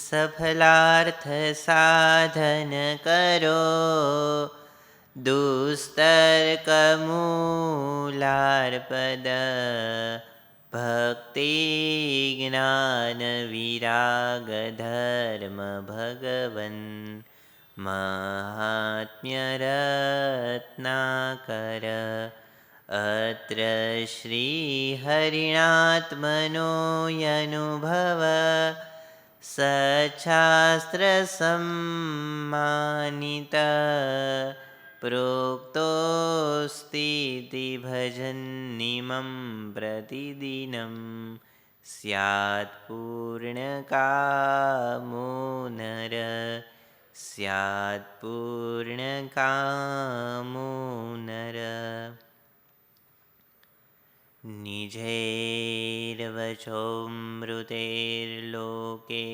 સફલાર્થ સાધન કરો, દુસ્તર્ક મૂલાર્પદ ભક્તિ જ્ઞાન વિરાગ ધર્મ ભગવન મહાત્મ્ય રત્નાકર. અત્ર શ્રી હરિણાત્મનો યનુભવ સચ્છાસ્ત્ર સમ્માનિત પ્રોક્તોસ્તીતિ ભજન્નિમં પ્રતિદિનં સ્યાત્ પૂર્ણકામો નર સ્યાત્ પૂર્ણકામો નર. નિજૈર્વચોમૃતૈર્લોકે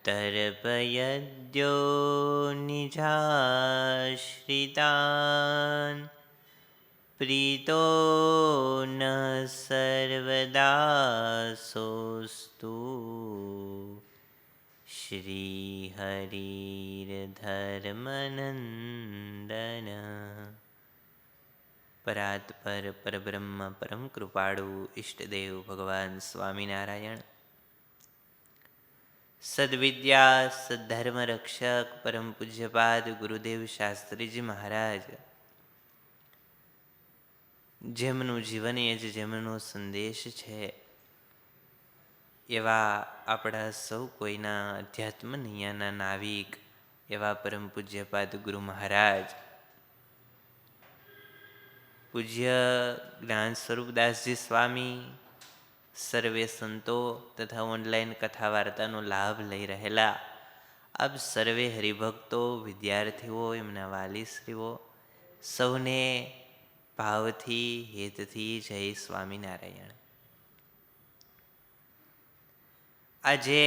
તર્પયદ્યો નિજાશ્રિતાન પ્રીતો ન સર્વદાસોસ્તુ શ્રીહરિર્ધર્મનંદન. પરાત્પર પરબ્રહ્મ પરમ કૃપાળુ ઈષ્ટદેવ ભગવાન સ્વામિનારાયણ, સદવિદ્યા સદ્ધર્મ રક્ષક પરમ પૂજ્યપાદ ગુરુદેવ શાસ્ત્રીજી મહારાજ, જેમનું જીવન એ જ જેમનો સંદેશ છે, એવા આપણા સૌ કોઈના અધ્યાત્મ નૈયાના નાવિક એવા પરમ પૂજ્યપાદ ગુરુ મહારાજ પૂજ્ય જ્ઞાન સ્વરૂપદાસજી સ્વામી, સર્વે સંતો તથા ઓનલાઈન કથા વાર્તાનો લાભ લઈ રહેલા આપ સર્વે હરિભક્તો, વિદ્યાર્થીઓ, એમના વાલીશ્રીઓ, સૌને ભાવથી હેતથી જય સ્વામિનારાયણ. આજે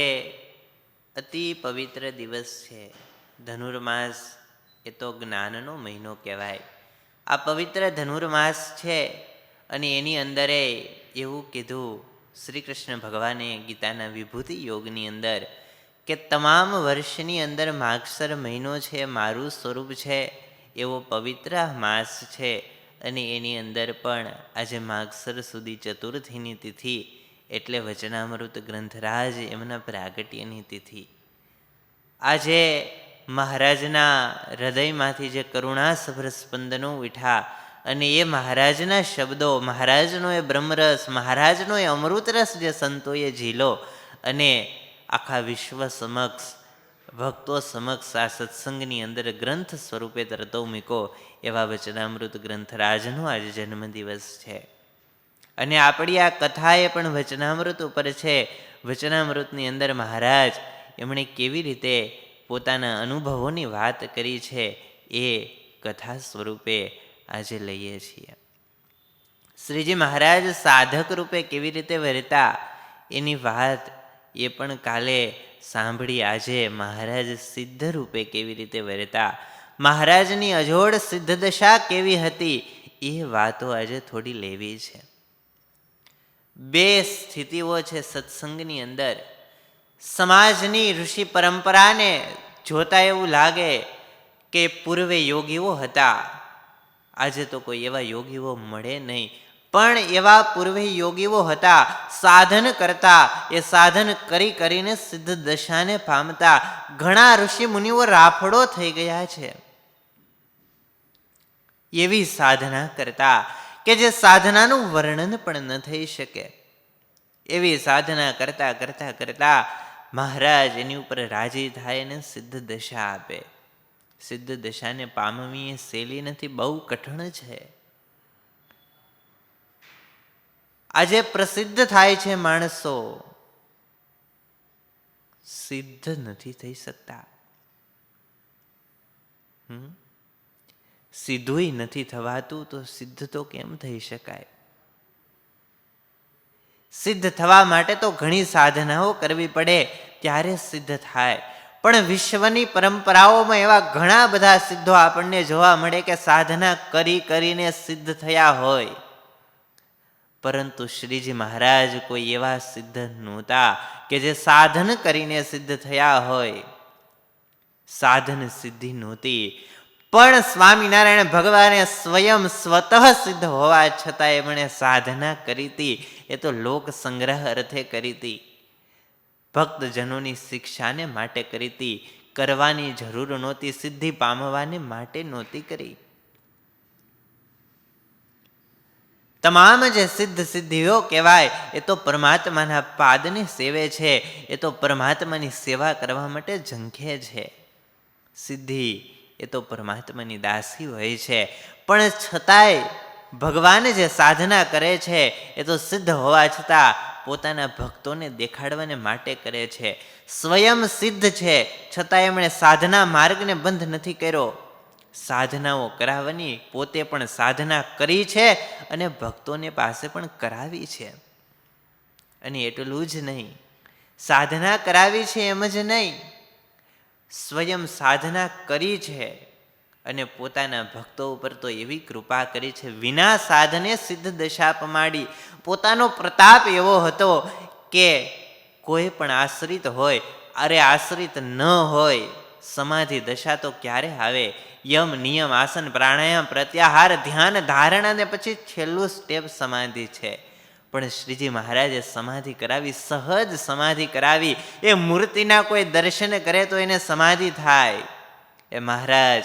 અતિ પવિત્ર દિવસ છે. ધનુર્માસ એ તો જ્ઞાનનો મહિનો કહેવાય. આ પવિત્ર ધનુર્માસ છે અને એની અંદરે એવું કીધું શ્રી કૃષ્ણ ભગવાને ગીતાના વિભૂતિ યોગની અંદર કે તમામ વર્ષની અંદર માગસર મહિનો છે, મારું સ્વરૂપ છે એવો પવિત્ર માસ છે. અને એની અંદર પણ આજે માગસર સુધી ચતુર્થીની તિથિ એટલે વચનામૃત ગ્રંથરાજ એમના પ્રાગટ્યની તિથિ. આજે મહારાજના હૃદયમાંથી જે કરુણાસભર સ્પંદનો ઉઠ્યા અને એ મહારાજના શબ્દો, મહારાજનો એ બ્રહ્મરસ, મહારાજનો એ અમૃતરસ જે સંતોએ ઝીલો અને આખા વિશ્વ સમક્ષ, ભક્તો સમક્ષ આ સત્સંગની અંદર ગ્રંથ સ્વરૂપે તરતો મૂકો એવા વચનામૃત ગ્રંથરાજનો આજે જન્મદિવસ છે. અને આપણી આ કથા એ પણ વચનામૃત ઉપર છે. વચનામૃતની અંદર મહારાજ એમણે કેવી રીતે પોતાના અનુભવોની વાત કરી છે એ કથા સ્વરૂપે આજે લઈએ છીએ. શ્રીજી મહારાજ સાધક રૂપે કેવી રીતે વર્તા એની વાત એ પણ કાલે સાંભળી. આજે મહારાજ સિદ્ધ રૂપે કેવી રીતે વર્તા, મહારાજની અજોડ સિદ્ધ દશા કેવી હતી એ વાતો આજે થોડી લેવી છે. બે સ્થિતિઓ છે સત્સંગની અંદર. સમાજની ઋષિ પરંપરાને જોતા એવું લાગે કે પૂર્વે યોગીઓ હતા, આજે તો કોઈ એવા યોગીઓ મળે નહીં. પણ એવા પૂર્વે યોગીઓ હતા, સાધન કરતા, એ સાધન કરી કરીને સિદ્ધ દશાને પામતા. ઘણા ઋષિ મુનિઓ રાફડો થઈ ગયા છે એવી સાધના કરતા કે જે સાધનાનું વર્ણન પણ ન થઈ શકે. એવી સાધના કરતા કરતા કરતા મહારાજ એની ઉપર રાજી થાય ને સિદ્ધ દશા આપે. સિદ્ધ દશાને પામવી એ સહેલી નથી, બહુ કઠણ છે. આજે પ્રસિદ્ધ થાય છે માણસો, સિદ્ધ નથી થઈ શકતા. સીધું નથી થવાતું તો સિદ્ધ તો કેમ થઈ શકાય? સિદ્ધ થવા માટે તો ઘણી સાધનાઓ કરવી પડે ત્યારે સિદ્ધ થાય. પણ વિશ્વની પરંપરાઓમાં એવા ઘણા બધા સિદ્ધો આપણને જોવા મળે કે સાધના કરી કરીને સિદ્ધ થયા હોય. પરંતુ શ્રીજી મહારાજ કોઈ એવા સિદ્ધ નહોતા કે જે સાધન કરીને સિદ્ધ થયા હોય. સાધન સિદ્ધિ નહોતી, પણ સ્વામિનારાયણ ભગવાને સ્વયં સ્વતઃ સિદ્ધ હોવા છતાં એમણે સાધના કરી હતી. એ તો લોક સંગ્રહ અર્થે કરી હતી, ભક્તજનોની શિક્ષાને માટે કરી હતી. કરવાની જરૂર નહોતી, સિદ્ધિ પામવાને માટે નહોતી કરી. તમામ જે સિદ્ધ સિદ્ધિઓ કહેવાય એ તો પરમાત્માના પાદને સેવે છે, એ તો પરમાત્માની સેવા કરવા માટે ઝંખે છે. સિદ્ધિ એ તો પરમાત્માની દાસી હોય છે, પણ છતાંય ભગવાન જે સાધના કરે છે એ તો સિદ્ધ હોવા છતાં પોતાના ભક્તોને દેખાડવાને માટે કરે છે. સ્વયં સિદ્ધ છે છતાં એમણે સાધના માર્ગને બંધ નથી કર્યો. સાધનાઓ કરાવવાની પોતે પણ સાધના કરી છે અને ભક્તોને પાસે પણ કરાવી છે. અને એટલું જ નહીં, સાધના કરાવી છે એમ જ નહીં, સ્વયં સાધના કરી છે અને પોતાના ભક્તો ઉપર તો એવી કૃપા કરી છે, વિના સાધને સિદ્ધ દશા પમાડી. પોતાનો પ્રતાપ એવો હતો કે કોઈ પણ આશ્રિત હોય, અરે આશ્રિત ન હોય, સમાધિ દશા તો ક્યારે આવે? યમ નિયમ આસન પ્રાણાયામ પ્રત્યાહાર ધ્યાન ધારણા અને પછી છેલ્લું સ્ટેપ સમાધિ છે. પણ શ્રીજી મહારાજે સમાધિ કરાવી, સહજ સમાધિ કરાવી. એ મૂર્તિના કોઈ દર્શન કરે તો એને સમાધિ થાય. એ મહારાજ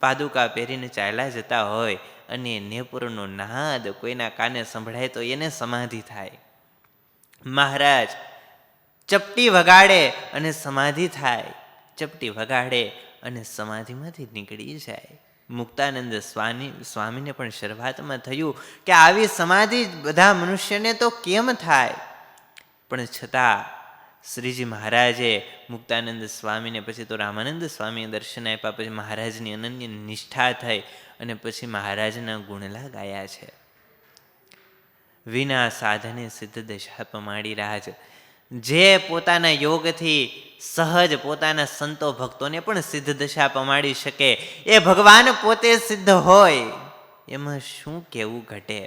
પાદુકા પહેરીને ચાલ્યા જતા હોય અને નેપુરનો નાદ કોઈના કાને સંભળાય તો એને સમાધિ થાય. મહારાજ ચપટી વગાડે અને સમાધિ થાય, ચપટી વગાડે અને સમાધિમાંથી નીકળી જાય. મુક્તાનંદ સ્વામીને પણ શરૂઆતમાં થયું કે આવી સમાધિ બધા મનુષ્યને તો કેમ થાય? પણ છતાં શ્રીજી મહારાજે મુક્તાનંદ સ્વામીને, પછી તો રામાનંદ સ્વામીએ દર્શન આપ્યા, પછી મહારાજની અનન્ય નિષ્ઠા થઈ અને પછી મહારાજના ગુણલા ગાયા છે. વિના સાધને સિદ્ધ દશા પમાડી રાજ. જે પોતાના યોગથી સહજ પોતાના સંતો ભક્તોને પણ સિદ્ધ દશા પમાડી શકે, એ ભગવાન પોતે સિદ્ધ હોય એમાં શું કેવું ઘટે?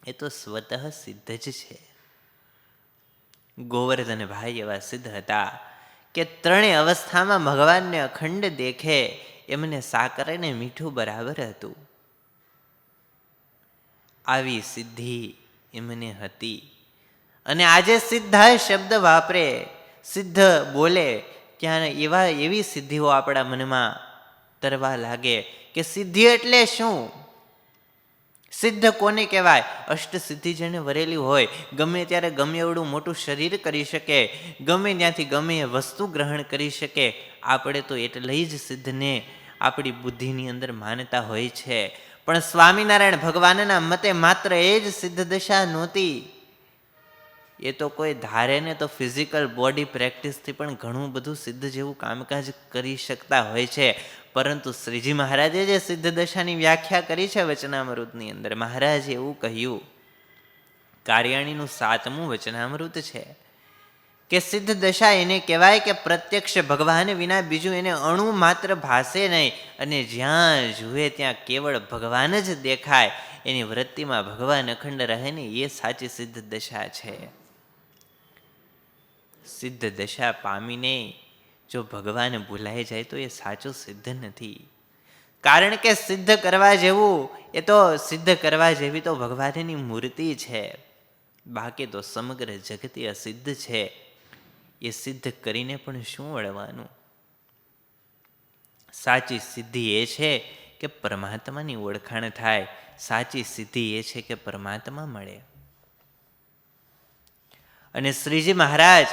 એ તો સ્વતઃ સિદ્ધ જ છે. ગોવર્ધન ભાઈ એવા સિદ્ધ હતા કે ત્રણેય અવસ્થામાં ભગવાનને અખંડ દેખે, એમને સાકર અને મીઠું બરાબર હતું. આવી સિદ્ધિ એમને હતી. અને આજે સિદ્ધા શબ્દ વાપરે, સિદ્ધ બોલે, ત્યાં એવી સિદ્ધિઓ આપણા મનમાં તરવા લાગે કે સિદ્ધિ એટલે શું? સિદ્ધ કોને કહેવાય? અષ્ટ સિદ્ધિ જેને વરેલી હોય, ગમે ત્યારે ગમે એવડું મોટું શરીર કરી શકે, ગમે ત્યાંથી ગમે એ વસ્તુ ગ્રહણ કરી શકે. આપણે તો એટલે જ સિદ્ધને આપણી બુદ્ધિની અંદર માનતા હોય છે. પણ સ્વામિનારાયણ ભગવાનના મતે માત્ર એ જ સિદ્ધ દશા નહોતી. એ તો કોઈ ધારે ને તો ફિઝિકલ બોડી પ્રેક્ટિસથી પણ ઘણું બધું સિદ્ધ જેવું કામકાજ કરી શકતા હોય છે. પરંતુ શ્રીજી મહારાજે જે સિદ્ધ દશાની વ્યાખ્યા કરી છે વચનામૃતની અંદર, મહારાજે એવું કહ્યું, કાર્યાણીનું 7મું વચનામૃત છે કે સિદ્ધ દશા એને કહેવાય કે પ્રત્યક્ષ ભગવાન વિના બીજું એને અણુ માત્ર ભાસે નહીં, અને જ્યાં જુએ ત્યાં કેવળ ભગવાન જ દેખાય, એની વૃત્તિમાં ભગવાન અખંડ રહે ને, એ સાચી સિદ્ધ દશા છે. સિદ્ધ દશા પામીને જો ભગવાન ભૂલાઈ જાય તો એ સાચું સિદ્ધ નથી. કારણ કે સિદ્ધ કરવા જેવું, એ તો સિદ્ધ કરવા જેવી તો ભગવાનની મૂર્તિ છે. બાકી તો સમગ્ર જગત અસિદ્ધ છે. એ સિદ્ધ કરીને પણ શું વળવાનું? સાચી સિદ્ધિ એ છે કે પરમાત્માની ઓળખાણ થાય. સાચી સિદ્ધિ એ છે કે પરમાત્મા મળે. અને શ્રીજી મહારાજ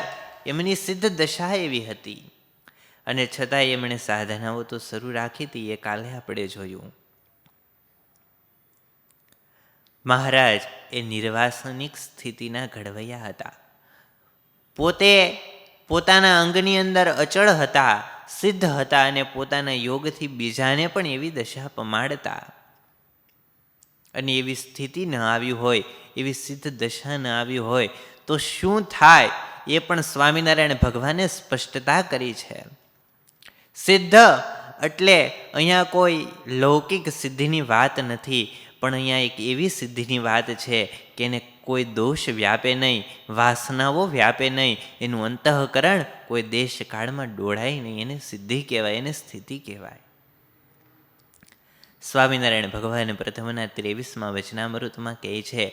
એમની સિદ્ધ દશા એવી હતી, અને છતાં એમણે સાધનાઓ તો શરૂ રાખી હતી. એ કાલે આપણે જોયું. મહારાજ એ નિર્વાસનિક સ્થિતિના ઘડવૈયા હતા. પોતે પોતાના અંગની અંદર અચળ હતા, સિદ્ધ હતા, અને પોતાના યોગથી બીજાને પણ એવી દશા પમાડતા. અને એવી સ્થિતિ ન આવી હોય, એવી સિદ્ધ દશા ન આવી હોય તો શું થાય? એ પણ સ્વામિનારાયણ ભગવાને સ્પષ્ટતા કરી છે. સિદ્ધ એટલે અહીંયા કોઈ લૌકિક સિદ્ધિની વાત નથી, પણ અહીંયા એક એવી સિદ્ધિની વાત છે કે એને કોઈ દોષ વ્યાપે નહીં, વાસનાઓ વ્યાપે નહીં, એનું અંતઃકરણ કોઈ દેશકાળમાં ડોળાય નહીં. એને સિદ્ધિ કહેવાય, એને સ્થિતિ કહેવાય. સ્વામિનારાયણ ભગવાન પ્રથમના 23મા વચનામૃતમાં કહે છે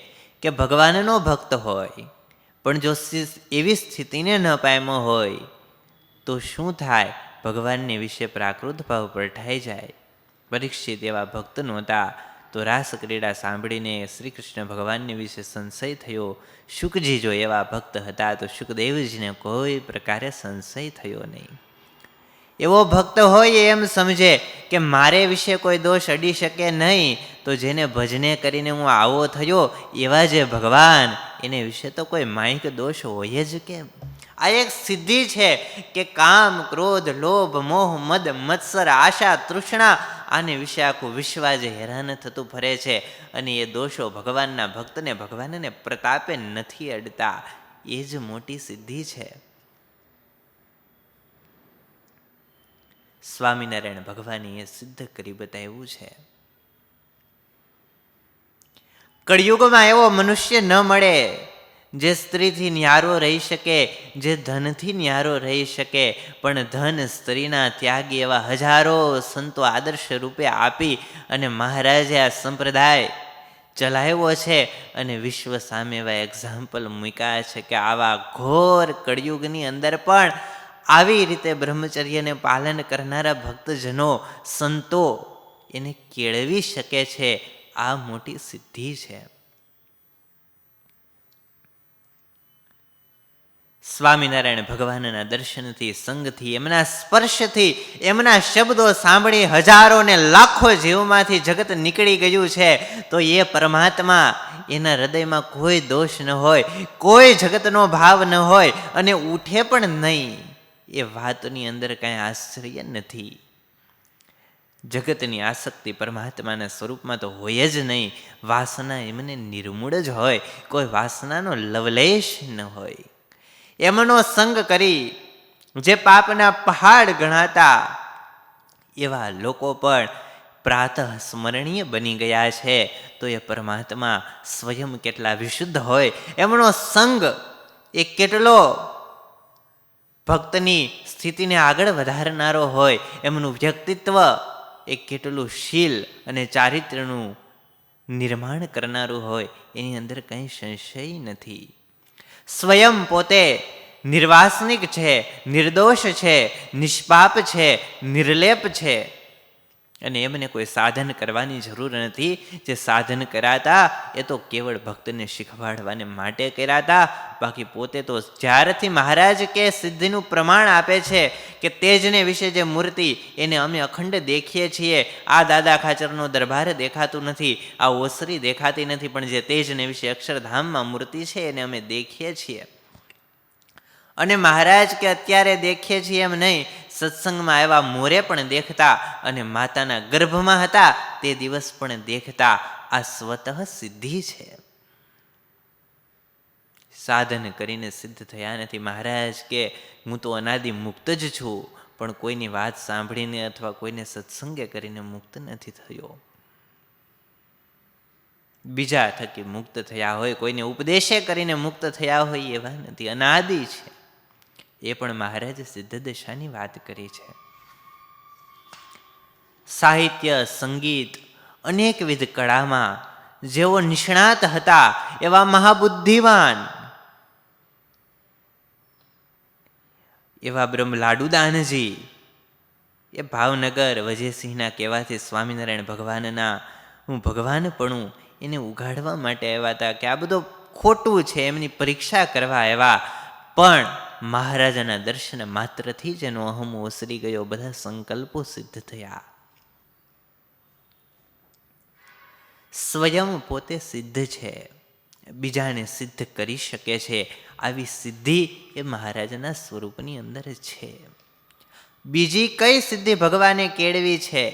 કે ભગવાનનો ભક્ત હોય પણ જો એવી સ્થિતિને ન પામ્યો હોય તો શું થાય? ભગવાનને વિશે પ્રાકૃત ભાવ પ્રઠાઈ જાય. પરીક્ષિત એવા ભક્ત નહોતા તો રાસક્રીડા સાંભળીને શ્રી કૃષ્ણ ભગવાનને વિશે સંશય થયો. શુકજી જો એવા ભક્ત હતા તો શુકદેવજીને કોઈ પ્રકારે સંશય થયો નહીં. એવો ભક્ત હોય એમ સમજે કે મારે વિશે કોઈ દોષ અડી શકે નહીં, તો જેને ભજને કરીને હું આવો થયો એવા જે ભગવાન, એને વિશે તો કોઈ માયિક દોષ હોય જ કેમ? આ એક સિદ્ધિ છે કે કામ, ક્રોધ, લોભ, મોહ, મદ, મત્સર, આશા, તૃષ્ણા, આને વિશે આખું વિશ્વ જે હેરાન થતું ફરે છે, અને એ દોષો ભગવાનના ભક્તને ભગવાનને પ્રતાપે નથી અડતા. એ જ મોટી સિદ્ધિ છે. સ્વામિનારાયણ ભગવાને એ સિદ્ધ કરી બતાવ્યું છે. કળિયુગમાં એવો મનુષ્ય ન મળે જે સ્ત્રીથી ન્યારો રહી શકે, જે ધનથી ન્યારો રહી શકે, પણ ધન સ્ત્રીના ત્યાગી એવા હજારો સંતો આદર્શ રૂપે આપી અને મહારાજે આ સંપ્રદાય ચલાવ્યો છે અને વિશ્વ સામે એવા એક્ઝામ્પલ મૂક્યા છે કે આવા ઘોર કળિયુગની અંદર પણ આવી રીતે બ્રહ્મચર્યને પાલન કરનારા ભક્તજનો, સંતો એને કેળવી શકે છે. આ મોટી સિદ્ધિ છે. સ્વામિનારાયણ ભગવાનના દર્શનથી, સંગથી, એમના સ્પર્શથી, એમના શબ્દો સાંભળી હજારોને લાખો જીવમાંથી જગત નીકળી ગયું છે. તો એ પરમાત્મા, એના હૃદયમાં કોઈ દોષ ન હોય, કોઈ જગતનો ભાવ ન હોય અને ઉઠે પણ નહીં, એ વાતની અંદર કાંઈ આશ્ચર્ય નથી. જગતની આસક્તિ પરમાત્માના સ્વરૂપમાં તો હોય જ નહીં. વાસના એમને નિર્મૂળ જ હોય, કોઈ વાસનાનો લવલેશ ન હોય. એમનો સંગ કરી જે પાપના પહાડ ગણાતા એવા લોકો પણ પ્રાતઃ સ્મરણીય બની ગયા છે. તો એ પરમાત્મા સ્વયં કેટલા વિશુદ્ધ હોય, એમનો સંગ એ કેટલો ભક્તની સ્થિતિને આગળ વધારનારો હોય, એમનું વ્યક્તિત્વ એ કેટલું શીલ અને ચારિત્ર્યનું નિર્માણ કરનારું હોય, એની અંદર કંઈ સંશય નથી. સ્વયં પોતે નિર્વાસનિક છે, નિર્દોષ છે, નિષ્પાપ છે, નિર્લેપ છે, અને એમને કોઈ સાધન કરવાની જરૂર નથી. જે સાધન કરાતા એ તો કેવળ ભક્તને શીખવાડવાને માટે કરાતા. બાકી પોતે તો જ્યારથી મહારાજ કે સિદ્ધિનું પ્રમાણ આપે છે કે તેજને વિશે જે મૂર્તિ એને અમે અખંડ દેખીએ છીએ, આ દાદા ખાચરનો દરબાર દેખાતું નથી, આ ઓસરી દેખાતી નથી, પણ જે તેજને વિશે અક્ષરધામમાં મૂર્તિ છે એને અમે દેખીએ છીએ. અને મહારાજ કે અત્યારે દેખીએ છીએ એમ નહીં, સત્સંગમાં એવા મોરે પણ દેખતા અને માતાના ગર્ભમાં હતા તે દિવસ પણ દેખતા. આ સ્વતઃ સિદ્ધિ છે. સાધન કરીને સિદ્ધ થયા નથી. મહારાજ કે હું તો અનાદિ મુક્ત જ છું, પણ કોઈની વાત સાંભળીને અથવા કોઈને સત્સંગે કરીને મુક્ત નથી થયો. બીજા થકી મુક્ત થયા હોય, કોઈને ઉપદેશે કરીને મુક્ત થયા હોય એવા નથી, અનાદિ છે. એ પણ મહારાજ સિદ્ધ દશાની વાત કરી છે. સાહિત્ય, સંગીત, અનેકવિધ કળામાં જેઓ નિષ્ણાત હતા એવા મહાબુદ્ધિવાન એવા બ્રહ્મ લાડુદાનજી એ ભાવનગર વજયસિંહના કહેવાથી સ્વામિનારાયણ ભગવાનના હું ભગવાનપણું એને ઉગાડવા માટે આવ્યા હતા કે આ બધું ખોટું છે, એમની પરીક્ષા કરવા આવ્યા. પણ મહારાજાના દર્શન માત્રથી જ એનો અહમ ઓસરી ગયો, બધા સંકલ્પો સિદ્ધ થયા. સ્વયં પોતે સિદ્ધ છે, બીજાને સિદ્ધ કરી શકે છે. આવી સિદ્ધિ એ મહારાજના સ્વરૂપની અંદર છે. બીજી કઈ સિદ્ધિ ભગવાને કેળવી છે?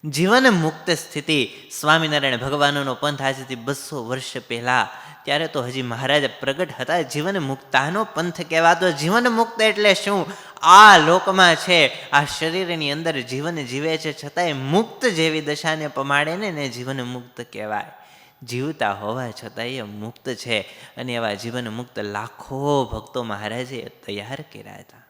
જીવન મુક્ત સ્થિતિ. સ્વામિનારાયણ ભગવાનનો પંથ આજથી 200 વર્ષ પહેલા, ત્યારે તો હજી મહારાજ પ્રગટ હતા. જીવન મુક્તાનો પંથ કહેવાતો. જીવન મુક્ત એટલે શું? આ લોકમાં છે, આ શરીરની અંદર જીવન જીવે છે, છતાંય મુક્ત જેવી દશાને પમાડે ને જીવન મુક્ત કહેવાય. જીવતા હોવા છતાં એ મુક્ત છે. અને એવા જીવન મુક્ત લાખો ભક્તો મહારાજે તૈયાર કર્યા હતા.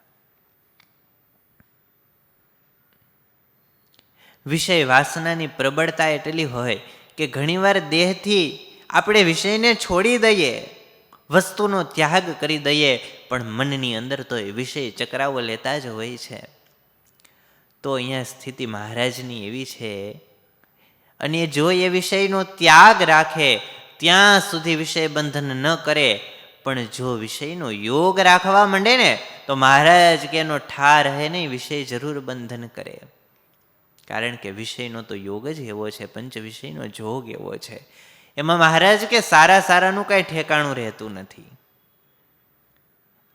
વિષય વાસનાની પ્રબળતા એટલી હોય કે ઘણીવાર દેહથી આપણે વિષયને છોડી દઈએ, વસ્તુનો ત્યાગ કરી દઈએ, પણ મનની અંદર તો એ વિષય ચક્રાવો લેતા જ હોય છે. તો અહીંયા સ્થિતિ મહારાજની એવી છે. અને જો એ વિષયનો ત્યાગ રાખે ત્યાં સુધી વિષય બંધન ન કરે, પણ જો વિષયનો યોગ રાખવા માંડે ને તો મહારાજ કે એનો ઠાર રહે નહીં, વિષય જરૂર બંધન કરે. કારણ કે વિષયનો તો યોગ જ એવો છે, પંચ વિષયનો જોગ એવો છે. એમાં મહારાજ કે સારા સારાનું કાંઈ ઠેકાણું રહેતું નથી.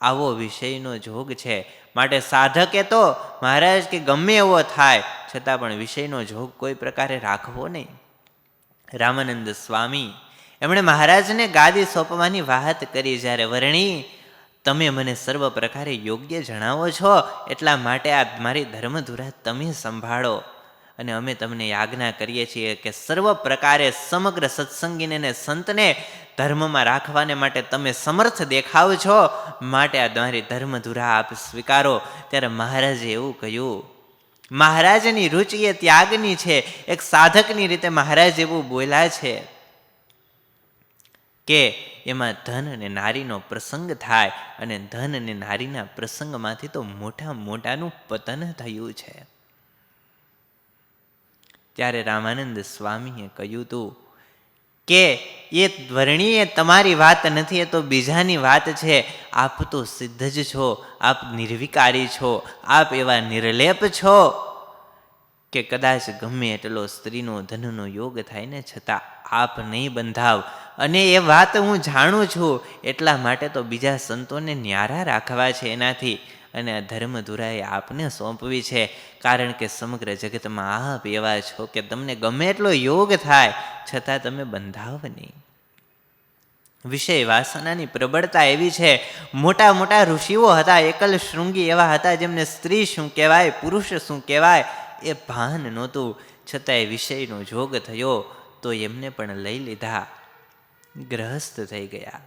આવો વિષયનો જોગ છે. માટે સાધકે તો મહારાજ કે ગમે એવો થાય છતાં પણ વિષયનો જોગ કોઈ પ્રકારે રાખવો નહીં. રામાનંદ સ્વામી એમણે મહારાજને ગાદી સોંપવાની વાત કરી. જ્યારે વર્ણી તમે મને સર્વ પ્રકારે યોગ્ય જણાવો છો, એટલા માટે આ મારી ધર્મધુરા તમે સંભાળો. અને અમે તમને આજ્ઞા કરીએ છીએ કે સર્વ પ્રકારે સમગ્ર સત્સંગીને અને સંતને ધર્મમાં રાખવાને માટે તમે સમર્થ દેખાવ છો, માટે આ તમારી ધર્મધુરા આપ સ્વીકારો. ત્યારે મહારાજે એવું કહ્યું. મહારાજની રુચિ એ ત્યાગની છે. એક સાધકની રીતે મહારાજ એવું બોલ્યા છે કે એમાં ધન અને નારીનો પ્રસંગ થાય, અને ધન અને નારીના પ્રસંગમાંથી તો મોટા મોટાનું પતન થયું છે. ત્યારે રામાનંદ સ્વામીએ કહ્યું હતું કે એ વર્ણીએ તમારી વાત નથી, એ તો બીજાની વાત છે. આપ તો સિદ્ધ જ છો, આપ નિર્વિકારી છો, આપ એવા નિર્લેપ છો કે કદાચ ગમે એટલો સ્ત્રીનો ધનનો યોગ થાય ને છતાં આપ નહીં બંધાવ. અને એ વાત હું જાણું છું, એટલા માટે તો બીજા સંતોને ન્યારા રાખવા છે એનાથી. અને આ ધર્મધુરાએ આપને સોંપવી છે, કારણ કે સમગ્ર જગતમાં આપ એવા છો કે તમને ગમે એટલો યોગ થાય છતાં તમે બંધાવ નહીં. વિષય વાસનાની પ્રબળતા એવી છે. મોટા મોટા ઋષિઓ હતા, એકલ શૃંગી એવા હતા, જેમને સ્ત્રી શું કહેવાય, પુરુષ શું કહેવાય એ ભાન નહોતું. છતાંય વિષયનો જોગ થયો તો એમને પણ લઈ લીધા, ગ્રહસ્થ થઈ ગયા.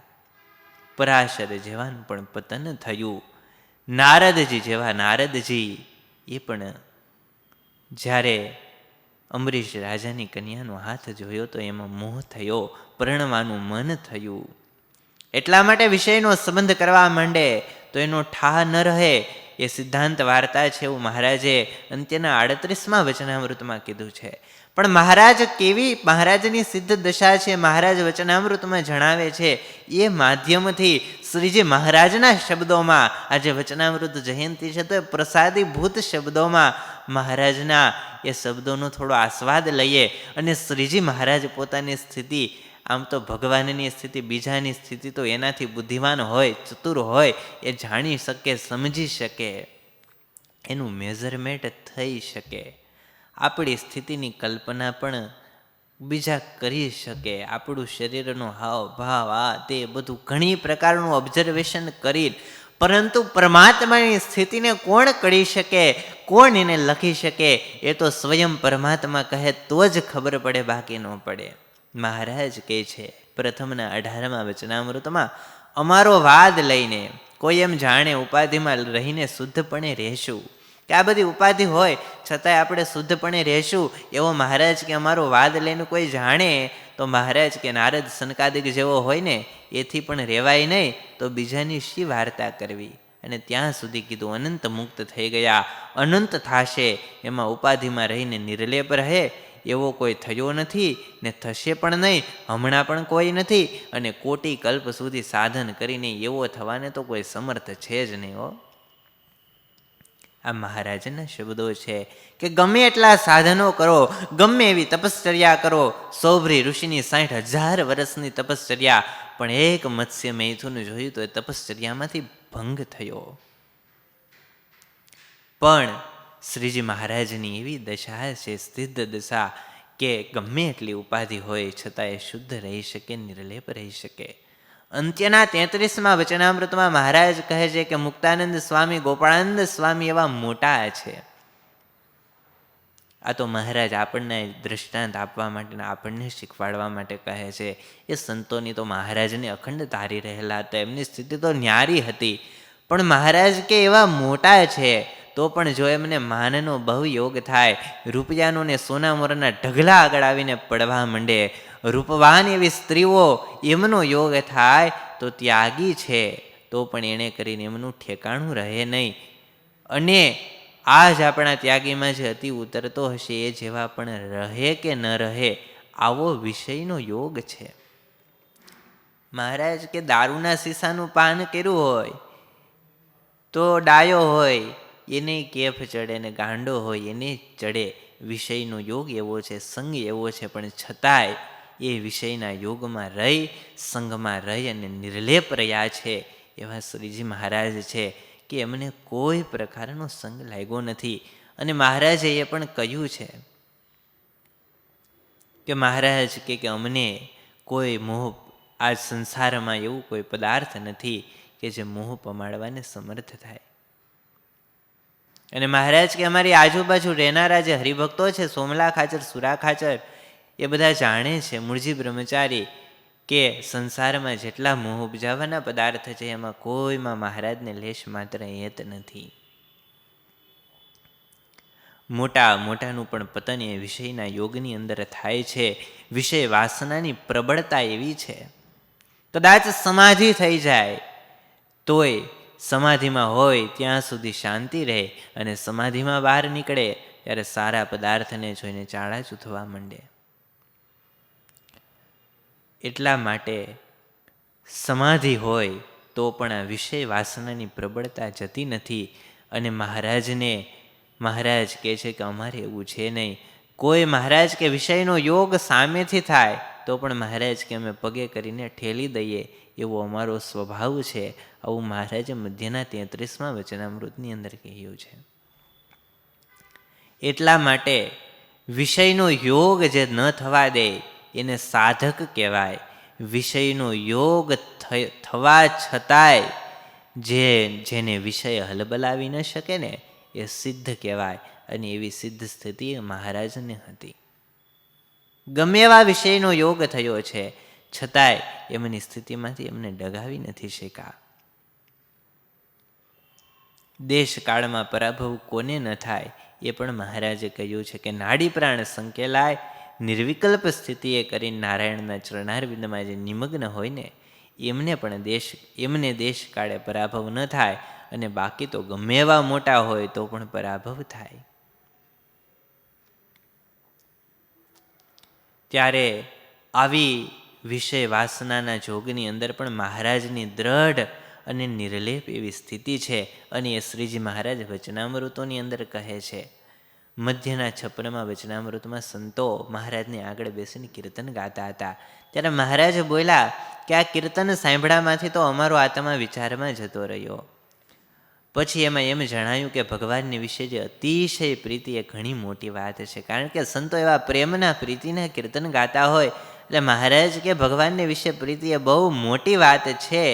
પરાશર જેવાનું પણ પતન થયું. નારદજી જેવા નારદજી એ પણ જ્યારે અમરીશ રાજાની કન્યાનો હાથ જોયો તો એમાં મોહ થયો, પરણવાનું મન થયું. એટલા માટે વિષયનો સંબંધ કરવા માંડે તો એનો ઠાહ ન રહે. એ સિદ્ધાંત વાર્તા છે, એવું મહારાજે અંત્યના 38મા વચનામૃતમાં કીધું છે. પણ મહારાજ કેવી મહારાજની સિદ્ધ દશા છે, મહારાજ વચનામૃતમાં જણાવે છે. એ માધ્યમથી શ્રીજી મહારાજના શબ્દોમાં, આજે વચનામૃત જયંતિ છે તો એ પ્રસાદીભૂત શબ્દોમાં મહારાજના એ શબ્દોનો થોડો આસ્વાદ લઈએ. અને શ્રીજી મહારાજ પોતાની સ્થિતિ, આમ તો ભગવાનની સ્થિતિ, બીજાની સ્થિતિ તો એનાથી બુદ્ધિમાન હોય, ચતુર હોય, એ જાણી શકે, સમજી શકે, એનું મેઝરમેન્ટ થઈ શકે. આપણી સ્થિતિની કલ્પના પણ બીજા કરી શકે. આપણું શરીરનો હાવ ભાવ, આ તે બધું ઘણી પ્રકારનું ઓબ્ઝર્વેશન કરી, પરંતુ પરમાત્માની સ્થિતિને કોણ કરી શકે, કોણ એને લખી શકે, એ તો સ્વયં પરમાત્મા કહે તો જ ખબર પડે, બાકી ન પડે. મહારાજ કહે છે પ્રથમના 18મા વચનામૃતમાં, અમારો વાદ લઈને કોઈ એમ જાણે ઉપાધિમાં રહીને શુદ્ધપણે રહેશું, કે આ બધી ઉપાધિ હોય છતાંય આપણે શુદ્ધપણે રહેશું, એવો મહારાજ કે અમારો વાદ લઈને કોઈ જાણે તો મહારાજ કે નારદ સનકાદિક જેવો હોય ને એથી પણ રહેવાય નહીં, તો બીજાની શી વાર્તા કરવી. અને ત્યાં સુધી કીધું અનંત મુક્ત થઈ ગયા, અનંત થાશે. એમાં ઉપાધિમાં રહીને નિર્લેપ રહે એવો કોઈ થયો નથી ને થશે પણ નહીં, હમણાં પણ કોઈ નથી, અને કોટી કલ્પ સુધી સાધન કરીને એવો થવાને તો કોઈ સમર્થ છે જ નહીં. હો, આ મહારાજના શબ્દો છે કે ગમે એટલા સાધનો કરો, ગમે એવી તપશ્ચર્યા કરો. સૌભરી ઋષિની 60,000 વર્ષની તપશ્ચર્યા, પણ એક મત્સ્ય મૈથુન જોયું તો એ તપશ્ચર્યામાંથી ભંગ થયો. પણ શ્રીજી મહારાજની એવી દશા છે, સ્થિત દશા, કે ગમે એટલી ઉપાધિ હોય છતાં એ શુદ્ધ રહી શકે, નિર્લેપ રહી શકે. અંત્યના 33મા વચનામૃતમાં મહારાજ કહે છે કે મુક્તાનંદ સ્વામી, ગોપાળાનંદ સ્વામી એવા મોટા છે. આ તો મહારાજ આપણને દૃષ્ટાંત આપવા માટે, આપણને શીખવાડવા માટે કહે છે. એ સંતોની તો મહારાજને અખંડ ધારી રહેલા હતા, એમની સ્થિતિ તો ન્યારી હતી. પણ મહારાજ કે એવા મોટા છે તો પણ જો એમને માનનો બહુ યોગ થાય, રૂપિયાનો ને સોના મોરના ઢગલા આગળ આવીને પડવા માંડે, રૂપવાન એવી સ્ત્રીઓ એમનો યોગ થાય તો ત્યાગી છે તો પણ એણે કરીને એમનું ઠેકાણું રહે નહીં. અને આ જ આપણા ત્યાગીમાં જે અતિ ઉતરતો હશે એ જેવા પણ રહે કે ન રહે, આવો વિષયનો યોગ છે. મહારાજ કે દારૂના શીશાનું પાન કર્યું હોય તો ડાયો હોય એને કેફ ચડે, ને ગાંડો હોય એને ચડે. વિષયનો યોગ એવો છે, સંગ એવો છે, પણ છતાંય એ વિષયના યોગમાં રહી, સંગમાં રહી અને નિર્લેપ રહ્યા છે. એવા શ્રીજી મહારાજ છે કે એમને કોઈ પ્રકારનો સંગ લાગ્યો નથી. અને મહારાજે એ પણ કહ્યું છે કે મહારાજ કે અમને કોઈ મોહ, આ સંસારમાં એવું કોઈ પદાર્થ નથી કે જે મોહ પમાડવાને સમર્થ થાય. અને મહારાજ કે અમારી આજુબાજુ રહેનારા જે હરિભક્તો છે, સોમલા ખાચર, સુરા ખાચર, એ બધા જાણે છે, મૂળજી બ્રહ્મચારી, કે સંસારમાં જેટલા મોહ ઉપજાવવાના પદાર્થ છે એમાં કોઈમાં મહારાજને લેશ માત્ર હેત નથી. મોટાનું પણ પતન એ વિષયના યોગની અંદર થાય છે. વિષય વાસનાની પ્રબળતા એવી છે, કદાચ સમાધિ થઈ જાય તોય સમાધિમાં હોય ત્યાં સુધી શાંતિ રહે, અને સમાધિમાં બહાર નીકળે ત્યારે સારા પદાર્થને જોઈને ચાળા ચૂથવા માંડે. એટલા માટે સમાધિ હોય તો પણ આ વિષય વાસનાની પ્રબળતા જતી નથી. અને મહારાજ કહે છે કે અમારે એવું છે નહીં. કોઈ મહારાજ કે વિષયનો યોગ સામેથી થાય તો પણ મહારાજ કે અમે પગે કરીને ઠેલી દઈએ, એવો અમારો સ્વભાવ છે. આવું મહારાજે મધ્યના 33મા વચનામૃતની અંદર કહ્યું છે. એટલા માટે વિષયનો યોગ જે ન થવા દે એને સાધક કહેવાય. વિષયનો યોગ થવા છતાંય જેને વિષય હલબલાવી ન શકે ને એ સિદ્ધ કહેવાય. અને એવી સિદ્ધ સ્થિતિ મહારાજને હતી. ગમે એવા વિષયનો યોગ થયો છે છતાંય એમની સ્થિતિમાંથી એમને ડગાવી નથી શક્યા. દેશકાળમાં પરાભવ કોને ન થાય એ પણ મહારાજે કહ્યું છે કે નાડી પ્રાણ સંકેલાય, નિર્વિકલ્પ સ્થિતિએ કરીને નારાયણના ચરણારવિંદમાં જે નિમગ્ન હોય ને એમને દેશકાળે પરાભવ ન થાય. અને બાકી તો ગમે એવા મોટા હોય તો પણ પરાભવ થાય. ત્યારે આવી વિષય વાસનાના જોગની અંદર પણ મહારાજની દ્રઢ અને નિર્લેપ એવી સ્થિતિ છે. અને એ શ્રીજી મહારાજ વચનામૃતોની અંદર કહે છે. મધ્યના 56મા વચનામૃતમાં સંતો મહારાજની આગળ બેસીને કીર્તન ગાતા હતા. ત્યારે મહારાજ બોલ્યા કે આ કીર્તન સાંભળ્યામાંથી તો અમારો આત્મા વિચારમાં જતો રહ્યો. પછી એમાં એમ જણાયું કે ભગવાનની વિશે જે અતિશય પ્રીતિ એ ઘણી મોટી વાત છે. કારણ કે સંતો એવા પ્રેમના પ્રીતિના કીર્તન ગાતા હોય એટલે મહારાજ કે ભગવાનને વિશે પ્રીતિ એ બહુ મોટી વાત છે.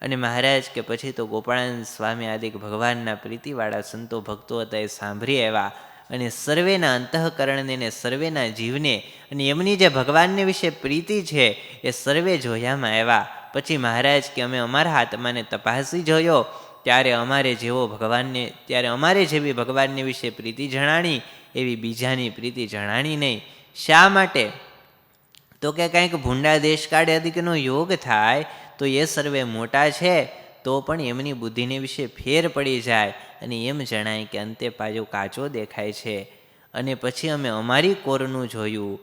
અને મહારાજ કે પછી તો ગોપાળાનંદ સ્વામી આદિ ભગવાનના પ્રીતિવાળા સંતો ભક્તો હતા એ સાંભળી આવ્યા. અને સર્વેના અંતઃકરણને ને સર્વેના જીવને અને એમની જે ભગવાનને વિશે પ્રીતિ છે એ સર્વે જોયામાં આવ્યા. પછી મહારાજ કે અમે અમારા આત્માને તપાસી જોયો ત્યારે અમારે જેવી ભગવાનને વિશે પ્રીતિ જણાણી એવી બીજાની પ્રીતિ જણાણી નહીં. શા માટે? તો કે કંઈક ભૂંડા દેશકાળે અધિકનો યોગ થાય તો એ સર્વે મોટા છે તો પણ એમની બુદ્ધિને વિશે ફેર પડી જાય અને એમ જણાય કે અંતે પાયો કાચો દેખાય છે. અને પછી અમે અમારી કોરનું જોયું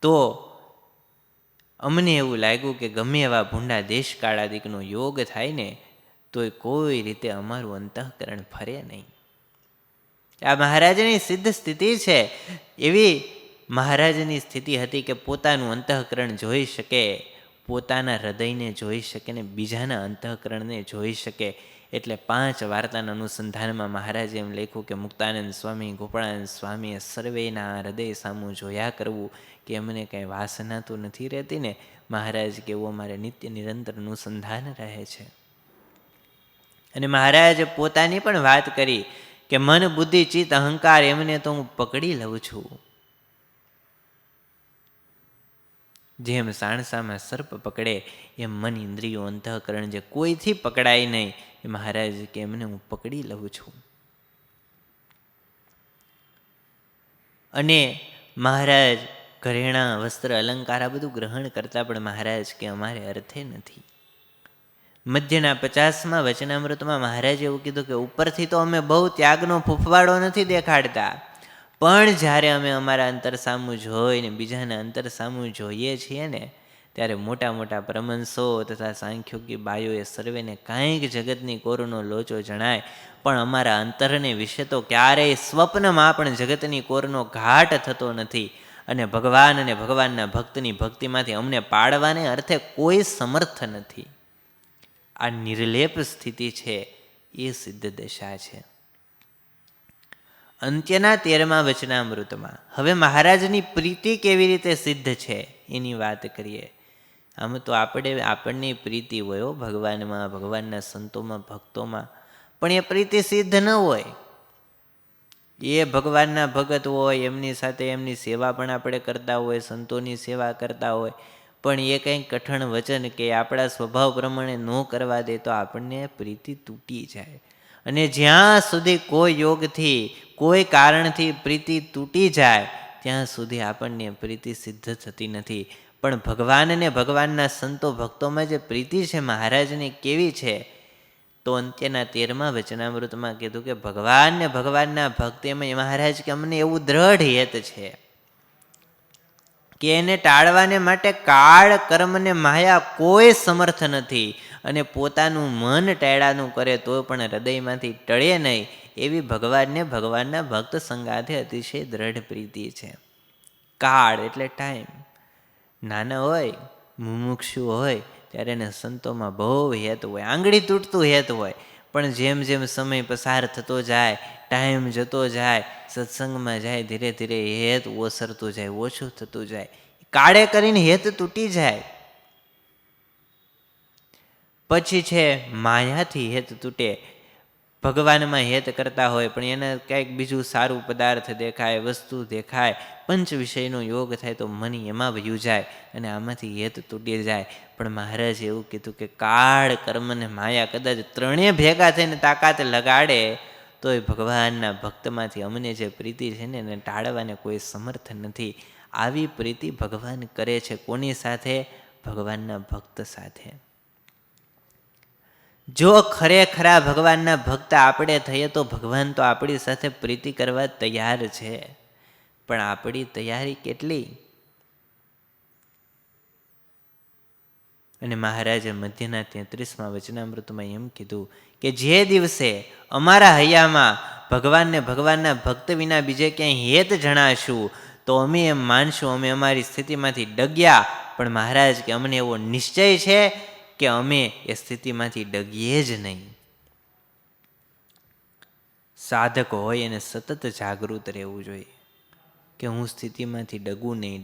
તો અમને એવું લાગ્યું કે ગમે એવા ભૂંડા દેશકાળાદિકનો યોગ થાય ને તો કોઈ રીતે અમારું અંતઃકરણ ફરે નહીં. આ મહારાજની સિદ્ધ સ્થિતિ છે. એવી મહારાજની સ્થિતિ હતી કે પોતાનું અંતઃકરણ જોઈ શકે, પોતાના હૃદયને જોઈ શકે ને બીજાના અંતઃકરણને જોઈ શકે. એટલે 5 વાર્તાના અનુસંધાનમાં મહારાજે એમ લખ્યું કે મુક્તાનંદ સ્વામી, ગોપાળાનંદ સ્વામીએ સર્વેના હૃદય સામું જોયા કરવું કે અમને કાંઈ વાસના તો નથી રહેતી ને. મહારાજ કે એવું અમારે નિત્ય નિરંતર અનુસંધાન રહે છે. અને મહારાજે પોતાની પણ વાત કરી કે મન, બુદ્ધિ, ચિત્ત, અહંકાર એમને તો હું પકડી લઉં છું. જેમ સાણસામાં સર્પ પકડે એમ મન, ઇન્દ્રિયો, અંતઃકરણ જે કોઈથી પકડાય નહીં એ મહારાજ કે એમને હું પકડી લઉં છું. અને મહારાજ ઘરેણાં, વસ્ત્ર, અલંકાર આ બધું ગ્રહણ કરતા પણ મહારાજ કે અમારે અર્થે નથી. મધ્યના 50માં વચનામૃતમાં મહારાજે એવું કીધું કે ઉપરથી તો અમે બહુ ત્યાગનો ફૂફવાડો નથી દેખાડતા, પણ જ્યારે અમે અમારા અંતર સામું જોઈને બીજાના અંતર સામું જોઈએ છીએ ને ત્યારે મોટા મોટા પરમહંસો તથા સાંખ્યોગી બાયોએ સર્વેને કાંઈક જગતની કોરનો લોચો જણાય, પણ અમારા અંતરને વિશે તો ક્યારેય સ્વપ્નમાં પણ જગતની કોરનો ઘાટ થતો નથી. અને ભગવાન અને ભગવાનના ભક્તની ભક્તિમાંથી અમને પાડવાને અર્થે કોઈ સમર્થ નથી. આ નિર્લેપ સ્થિતિ છે એ સિદ્ધ દશા છે. અંત્યના 13મા વચનામૃતમાં હવે મહારાજની પ્રીતિ કેવી રીતે સિદ્ધ છે એની વાત કરીએ. આમ તો આપણને પ્રીતિ હોય ભગવાનમાં, ભગવાનના સંતોમાં, ભક્તોમાં, પણ એ પ્રીતિ સિદ્ધ ન હોય. એ ભગવાનના ભગત હોય, એમની સાથે એમની સેવા પણ આપણે કરતા હોય, સંતોની સેવા કરતા હોય, પણ એ કંઈક કઠણ વચન કે આપણા સ્વભાવ પ્રમાણે ન કરવા દે તો આપણને પ્રીતિ તૂટી જાય. અને જ્યાં સુધી કોઈ યોગથી, કોઈ કારણથી પ્રીતિ તૂટી જાય ત્યાં સુધી આપણને પ્રીતિ સિદ્ધ થતી નથી. પણ ભગવાન અને ભગવાનના સંતો ભક્તોમાં જે પ્રીતિ છે મહારાજની કેવી છે તો અંત્યના 13મા વચનામૃતમાં કીધું કે ભગવાન ને ભગવાનના ભક્તિમાં મહારાજ કે અમને એવું દ્રઢ હેત છે કે એને ટાળવાને માટે કાળ, કર્મ ને માયા કોઈ સમર્થ નથી. અને પોતાનું મન ટાળાનું કરે તો પણ હૃદયમાંથી ટળે નહીં એવી ભગવાનને ભગવાનના ભક્ત સંગાથે અતિશય દ્રઢ પ્રીતિ છે. કાળ એટલે ટાઈમ. નાના હોય, મુમુક્ષુ હોય ત્યારે એને સંતોમાં બહુ હેત હોય, આંગળી તૂટતું હેત હોય, પણ જેમ જેમ સમય પસાર થતો જાય, ટાઈમ જતો જાય, સત્સંગમાં જાય, ધીરે ધીરે હેત ઓસરતું જાય, ઓછું થતું જાય, કાળે કરીને હેત તૂટી જાય. પછી છે માયાથી હેત તૂટે. ભગવાનમાં હેત કરતા હોય પણ એને કંઈક બીજું સારું પદાર્થ દેખાય, વસ્તુ દેખાય, પંચ વિષયનો યોગ થાય તો મન એમાં વયું જાય અને આમાંથી હેત તૂટી જાય. પણ મહારાજે એવું કીધું કે કાળ, કર્મ ને માયા કદાચ ત્રણેય ભેગા થઈને તાકાત લગાડે તો એ ભગવાનના ભક્તમાંથી અમને જે પ્રીતિ છે ને એને ટાળવાને કોઈ સમર્થ નથી. આવી પ્રીતિ ભગવાન કરે છે કોની સાથે? ભગવાનના ભક્ત સાથે. જો ખરેખરા ભગવાનના ભક્ત આપણે થઈએ તો ભગવાન તો આપણી સાથે પ્રીતિ કરવા તૈયાર છે, પણ આપણી તૈયારી કેટલી? અને મહારાજે મધ્યના 33મા વચનામૃતમાં એમ કીધું કે જે દિવસે અમારા હૈયામાં ભગવાનને ભગવાનના ભક્ત વિના બીજે ક્યાંય હેત જણાશું તો અમે એમ માનશું અમે અમારી સ્થિતિમાંથી ડગ્યા. પણ મહારાજ કે અમને એવો નિશ્ચય છે કે અમે એ સ્થિતિમાંથી ડગીએ જ નહીં. સાધક હોય એને સતત જાગૃત રહેવું જોઈએ કે હું સ્થિતિમાંથી ડગું નહીં.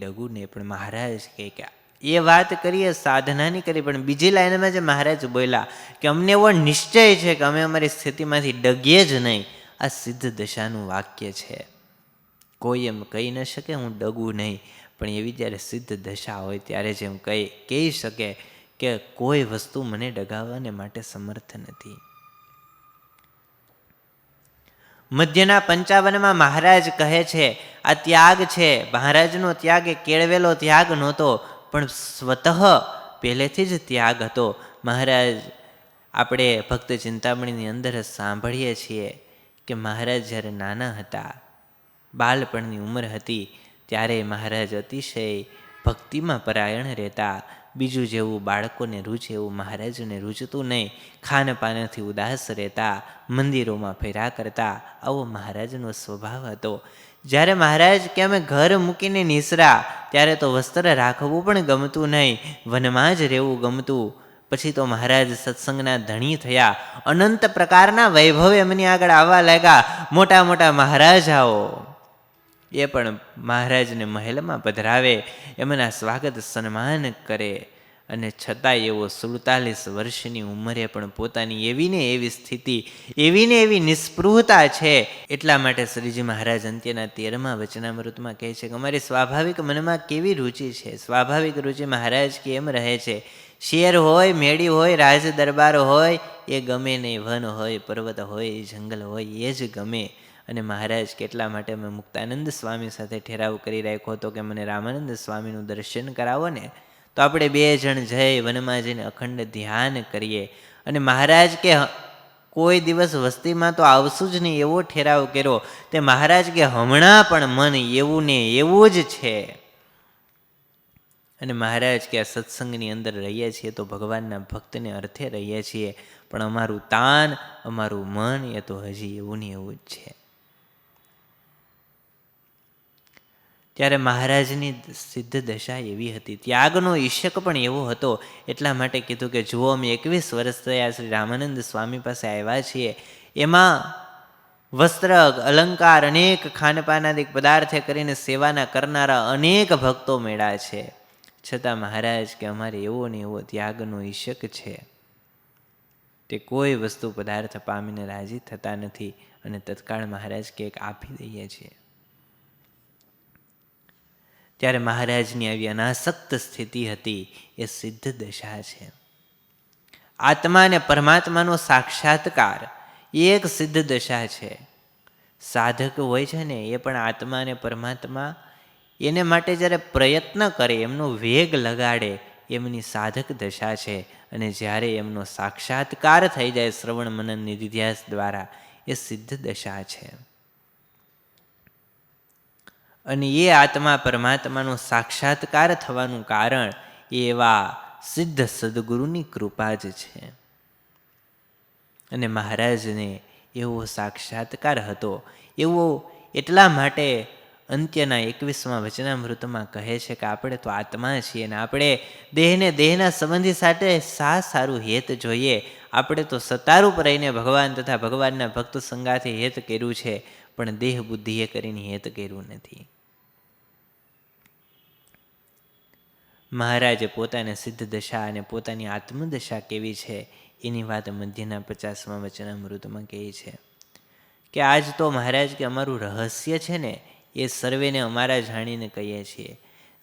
પણ મહારાજ કે એ વાત કરીએ સાધનાની કરી, પણ બીજી લાઈનમાં જે મહારાજ બોલ્યા કે અમને એવો નિશ્ચય છે કે અમે અમારી સ્થિતિમાંથી ડગીએ જ નહીં, આ સિદ્ધ દશાનું વાક્ય છે. કોઈ એમ કહી ન શકે હું ડગું નહીં, પણ એવી જ્યારે સિદ્ધ દશા હોય ત્યારે જેમ કહી શકે કે કોઈ વસ્તુ મને ડગાવવાને માટે સમર્થ નથી. મધ્યના 55માં મહારાજ કહે છે આ ત્યાગ છે, મહારાજનો ત્યાગ એ કેળવેલો ત્યાગ નહોતો પણ સ્વતઃ પહેલેથી જ ત્યાગ હતો. મહારાજ આપણે ભક્ત ચિંતામણીની અંદર સાંભળીએ છીએ કે મહારાજ જ્યારે નાના હતા, બાળપણની ઉંમર હતી, ત્યારે મહારાજ અતિશય ભક્તિમાં પરાયણ રહેતા. બીજું જેવું બાળકોને રૂચે એવું મહારાજને રૂચતું નહીં. ખાનપાનથી ઉદાસ રહેતા, મંદિરોમાં ફેરા કરતા, આવો મહારાજનો સ્વભાવ હતો. જ્યારે મહારાજ કે અમે ઘર મૂકીને નિસરા ત્યારે તો વસ્ત્ર રાખવું પણ ગમતું નહીં, વનમાં જ રહેવું ગમતું. પછી તો મહારાજ સત્સંગના ધણી થયા. અનંત પ્રકારના વૈભવ એમની આગળ આવવા લાગ્યા. મોટા મોટા મહારાજાઓ એ પણ મહારાજને મહેલમાં પધરાવે, એમના સ્વાગત સન્માન કરે. અને છતાં એવો 47 વર્ષની ઉંમરે પણ પોતાની એવી ને એવી સ્થિતિ, એવી ને એવી નિસ્પૃહતા છે. એટલા માટે શ્રીજી મહારાજ અંત્યના 13મા વચનામૃતમાં કહે છે કે અમારી સ્વાભાવિક મનમાં કેવી રુચિ છે. સ્વાભાવિક રુચિ મહારાજ કેમ રહે છે? શેર હોય, મેળી હોય, રાજ દરબાર હોય, એ ગમે નહીં. વન હોય, પર્વત હોય, જંગલ હોય, એ જ ગમે. અને મહારાજ કેટલા માટે મેં મુક્તાનંદ સ્વામી સાથે ઠેરાવ કરી રાખ્યો હતો કે મને રામાનંદ સ્વામીનું દર્શન કરાવો ને, તો આપણે 2 જણ જઈ વનમાં જઈને અખંડ ધ્યાન કરીએ. અને મહારાજ કે કોઈ દિવસ વસ્તીમાં તો આવશું જ નહીં, એવો ઠેરાવ કર્યો. તે મહારાજ કે હમણાં પણ મન એવું ને એવું જ છે. અને મહારાજ કે આ સત્સંગની અંદર રહીએ છીએ તો ભગવાનના ભક્તને અર્થે રહીએ છીએ, પણ અમારું તાન, અમારું મન એ તો હજી એવું ને એવું જ છે. ત્યારે મહારાજની સિદ્ધ દશા એવી હતી, ત્યાગનો ઈશક પણ એવો હતો. એટલા માટે કીધું કે જુઓ, અમે 21 વર્ષ થયા શ્રી રામાનંદ સ્વામી પાસે આવ્યા છીએ. એમાં વસ્ત્ર અલંકાર અનેક ખાનપાનાદિક પદાર્થે કરીને સેવાના કરનારા અનેક ભક્તો મળ્યા છે. છતાં મહારાજ કે અમારે એવો ને એવો ત્યાગનો ઈશક છે. તે કોઈ વસ્તુ પદાર્થ પામીને રાજી થતા નથી. અને તત્કાળ મહારાજ કે એક આપી દઈએ છીએ. ત્યારે મહારાજની આવી અનાસક્ત સ્થિતિ હતી, એ સિદ્ધ દશા છે. આત્મા અને પરમાત્માનો સાક્ષાત્કાર એ એક સિદ્ધ દશા છે. સાધક હોય છે ને, એ પણ આત્મા અને પરમાત્મા એને માટે જ્યારે પ્રયત્ન કરે, એમનો વેગ લગાડે, એમની સાધક દશા છે. અને જ્યારે એમનો સાક્ષાત્કાર થઈ જાય શ્રવણ મનન નિધિધ્યાસ દ્વારા, એ સિદ્ધ દશા છે. અને એ આત્મા પરમાત્માનો સાક્ષાત્કાર થવાનું કારણ એવા સિદ્ધ સદગુરુની કૃપા જ છે. અને મહારાજને એવો સાક્ષાત્કાર હતો. એવો એટલા માટે અંત્યના 21મા વચનામૃતમાં કહે છે કે આપણે તો આત્મા છીએ ને આપણે દેહને દેહના સંબંધી સાથે સારું હેત જોઈએ. આપણે તો સતારૂપ રહીને ભગવાન તથા ભગવાનના ભક્ત સંગાથી હેત કર્યું છે, પણ દેહ બુદ્ધિએ કરીને હેત કર્યું નથી. મહારાજે પોતાની સિદ્ધ દશા અને પોતાની આત્મદશા કેવી છે એની વાત મધ્યના 50મા વચનામૃતમાં કહે છે કે આજ તો મહારાજ કે અમારું રહસ્ય છે ને, એ સર્વેને અમારા જાણીને કહીએ છીએ.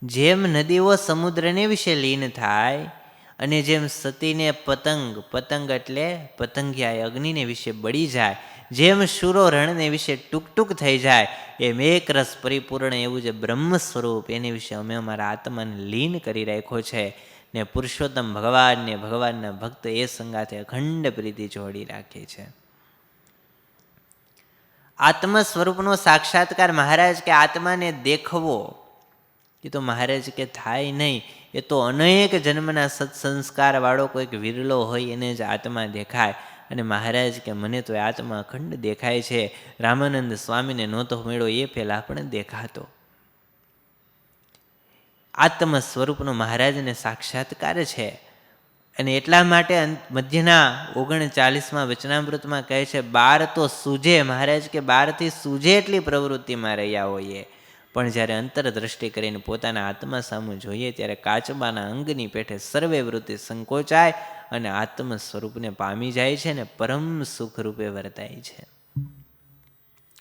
જેમ નદીઓ સમુદ્રને વિશે લીન થાય, અને જેમ સતીને પતંગ એટલે પતંગિયા અગ્નિને વિશે બળી જાય, જેમ શૂરો રણને વિશે ટૂંક થઈ જાય, એમ એક રસ પરિપૂર્ણ એવું જે બ્રહ્મ સ્વરૂપ એને વિશે અમે અમારા આત્માને લીન કરી રાખ્યો છે. ને પુરુષોત્તમ ભગવાનને ભગવાનના ભક્ત એ સંગાથે અખંડ પ્રીતિ જોડી રાખે છે. આત્મ સ્વરૂપનો સાક્ષાત્કાર મહારાજ કે આત્માને દેખવો એ તો મહારાજ કે થાય નહીં. એ તો અનેક જન્મના સત્સંસ્કાર વાળો કોઈક વિરલો હોય એને જ આત્મા દેખાય. અને મહારાજ કે મને તો આત્મા અખંડ દેખાય છે. રામાનંદ સ્વામીને નહોતો મળ્યો એ પહેલાં પણ દેખાતો. આત્મ સ્વરૂપનો મહારાજને સાક્ષાત્કાર છે. અને એટલા માટે મધ્યના 39મા વચનામૃતમાં કહે છે 12 તો સૂજે. મહારાજ કે 12થી સૂજે એટલી પ્રવૃત્તિમાં રહ્યા હોઈએ, પણ જ્યારે અંતરદ્રષ્ટિ કરીને પોતાના આત્મા સામું જોઈએ ત્યારે કાચબાના અંગની પેઠે સર્વે વૃત્તિ સંકોચાય અને આત્મ સ્વરૂપને પામી જાય છે ને પરમ સુખ રૂપે વર્તાય છે.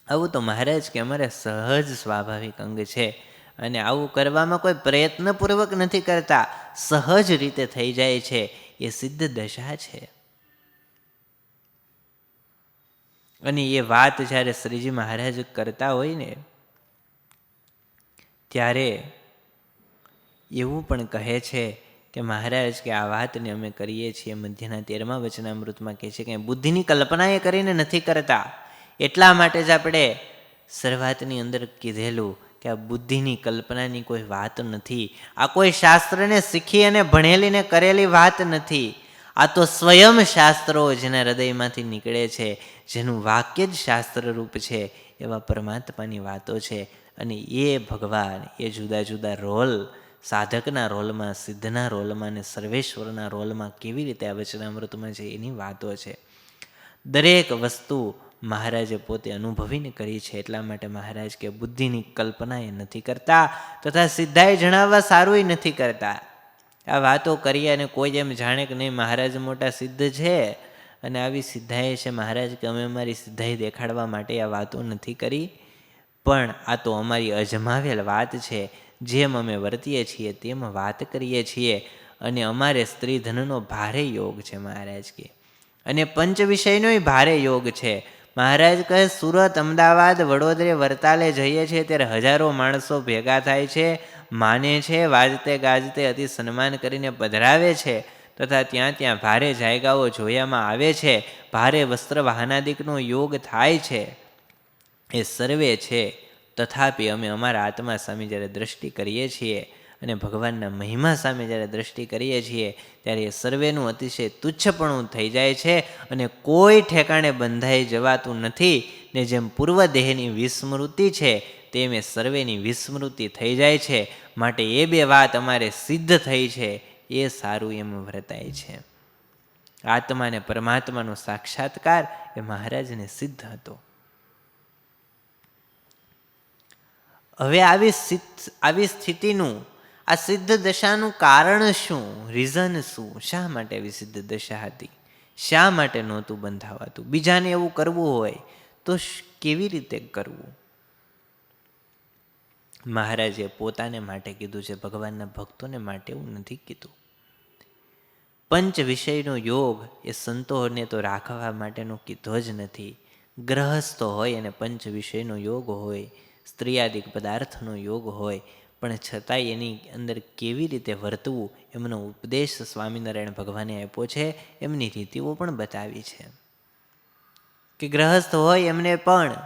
આવું તો મહારાજ કે અમારે સહજ સ્વાભાવિક અંગ છે. અને આવું કરવામાં કોઈ પ્રયત્નપૂર્વક નથી કરતા, સહજ રીતે થઈ જાય છે. એ સિદ્ધ દશા છે. અને એ વાત જ્યારે શ્રીજી મહારાજ કરતા હોય ને ત્યારે એવું પણ કહે છે કે મહારાજ કે આ વાતને અમે કરીએ છીએ. મધ્યના 13મા વચનામૃતમાં કહે છે કે બુદ્ધિની કલ્પના એ કરીને નથી કરતા. એટલા માટે જ આપણે શરૂઆતની અંદર કીધેલું કે આ બુદ્ધિની કલ્પનાની કોઈ વાત નથી. આ કોઈ શાસ્ત્રને શીખી અને ભણેલી ને કરેલી વાત નથી. આ તો સ્વયં શાસ્ત્રો જેના હૃદયમાંથી નીકળે છે, જેનું વાક્ય જ શાસ્ત્ર રૂપ છે, એવા પરમાત્માની વાતો છે. અને એ ભગવાન એ જુદા જુદા રોલ સાધકના રોલમાં, સિદ્ધના રોલમાં અને સર્વેશ્વરના રોલમાં કેવી રીતે આ વચનામૃતમાં છે એની વાતો છે. દરેક વસ્તુ મહારાજે પોતે અનુભવીને કરી છે. એટલા માટે મહારાજ કે બુદ્ધિની કલ્પના એ નથી કરતા તથા સિદ્ધાએ જણાવવા સારું નથી કરતા. આ વાતો કરીએ અને કોઈ એમ જાણે કે નહીં મહારાજ મોટા સિદ્ધ છે અને આવી સિદ્ધાએ છે મહારાજ કે અમે અમારી સિદ્ધાઈ દેખાડવા માટે આ વાતો નથી કરી, પણ આ તો અમારી અજમાવેલ વાત છે. જેમ અમે વર્તીએ છીએ તેમ વાત કરીએ છીએ અને અમારે સ્ત્રી ધનનો ભારે યોગ છે મહારાજ કે, અને પંચ વિષયનોય ભારે યોગ છે. મહારાજ કહે સુરત, અમદાવાદ, વડોદરે, વરતાલે જઈએ છીએ ત્યારે હજારો માણસો ભેગા થાય છે, માને છે, વાજતે ગાજતે અતિ સન્માન કરીને પધરાવે છે તથા ત્યાં ત્યાં ભારે જાયગાઓ જોયામાં આવે છે, ભારે વસ્ત્ર વાહનાદિકનો યોગ થાય છે. એ સર્વે છે, તથાપિ અમે અમારા આત્મા સામે જ્યારે દ્રષ્ટિ કરીએ છીએ અને ભગવાનના મહિમા સામે જ્યારે દ્રષ્ટિ કરીએ છીએ ત્યારે એ સર્વેનું અતિશય તુચ્છપણું થઈ જાય છે અને કોઈ ઠેકાણે બંધાઈ જવાતું નથી. ને જેમ પૂર્વ દેહની વિસ્મૃતિ છે તેમ એ સર્વેની વિસ્મૃતિ થઈ જાય છે. માટે એ બે વાત અમારે સિદ્ધ થઈ છે એ સારું એમ વર્તાય છે. આત્મા અને પરમાત્માનો સાક્ષાત્કાર એ મહારાજને સિદ્ધ હતો. હવે આવી સ્થિતિનું, આ સિદ્ધ દશાનું કારણ શું, રીઝન શું, શા માટે આવી સિદ્ધ દશા હતી, શા માટે નહોતું બંધાવાતું? બીજાને એવું કરવું હોય તો કેવી રીતે કરવું? મહારાજે પોતાને માટે કીધું છે, ભગવાનના ભક્તોને માટે એવું નથી કીધું. પંચ વિષયનો યોગ એ સંતોને તો રાખવા માટેનો કીધો જ નથી. ગ્રહસ્થ હોય અને પંચ વિષયનો યોગ હોય, સ્ત્રીયાદિક પદાર્થનો યોગ હોય, પણ છતાંય એની અંદર કેવી રીતે વર્તવું એમનો ઉપદેશ સ્વામિનારાયણ ભગવાને આપ્યો છે. એમની રીતિઓ પણ બતાવી છે કે ગ્રહસ્થ હોય એમને પણ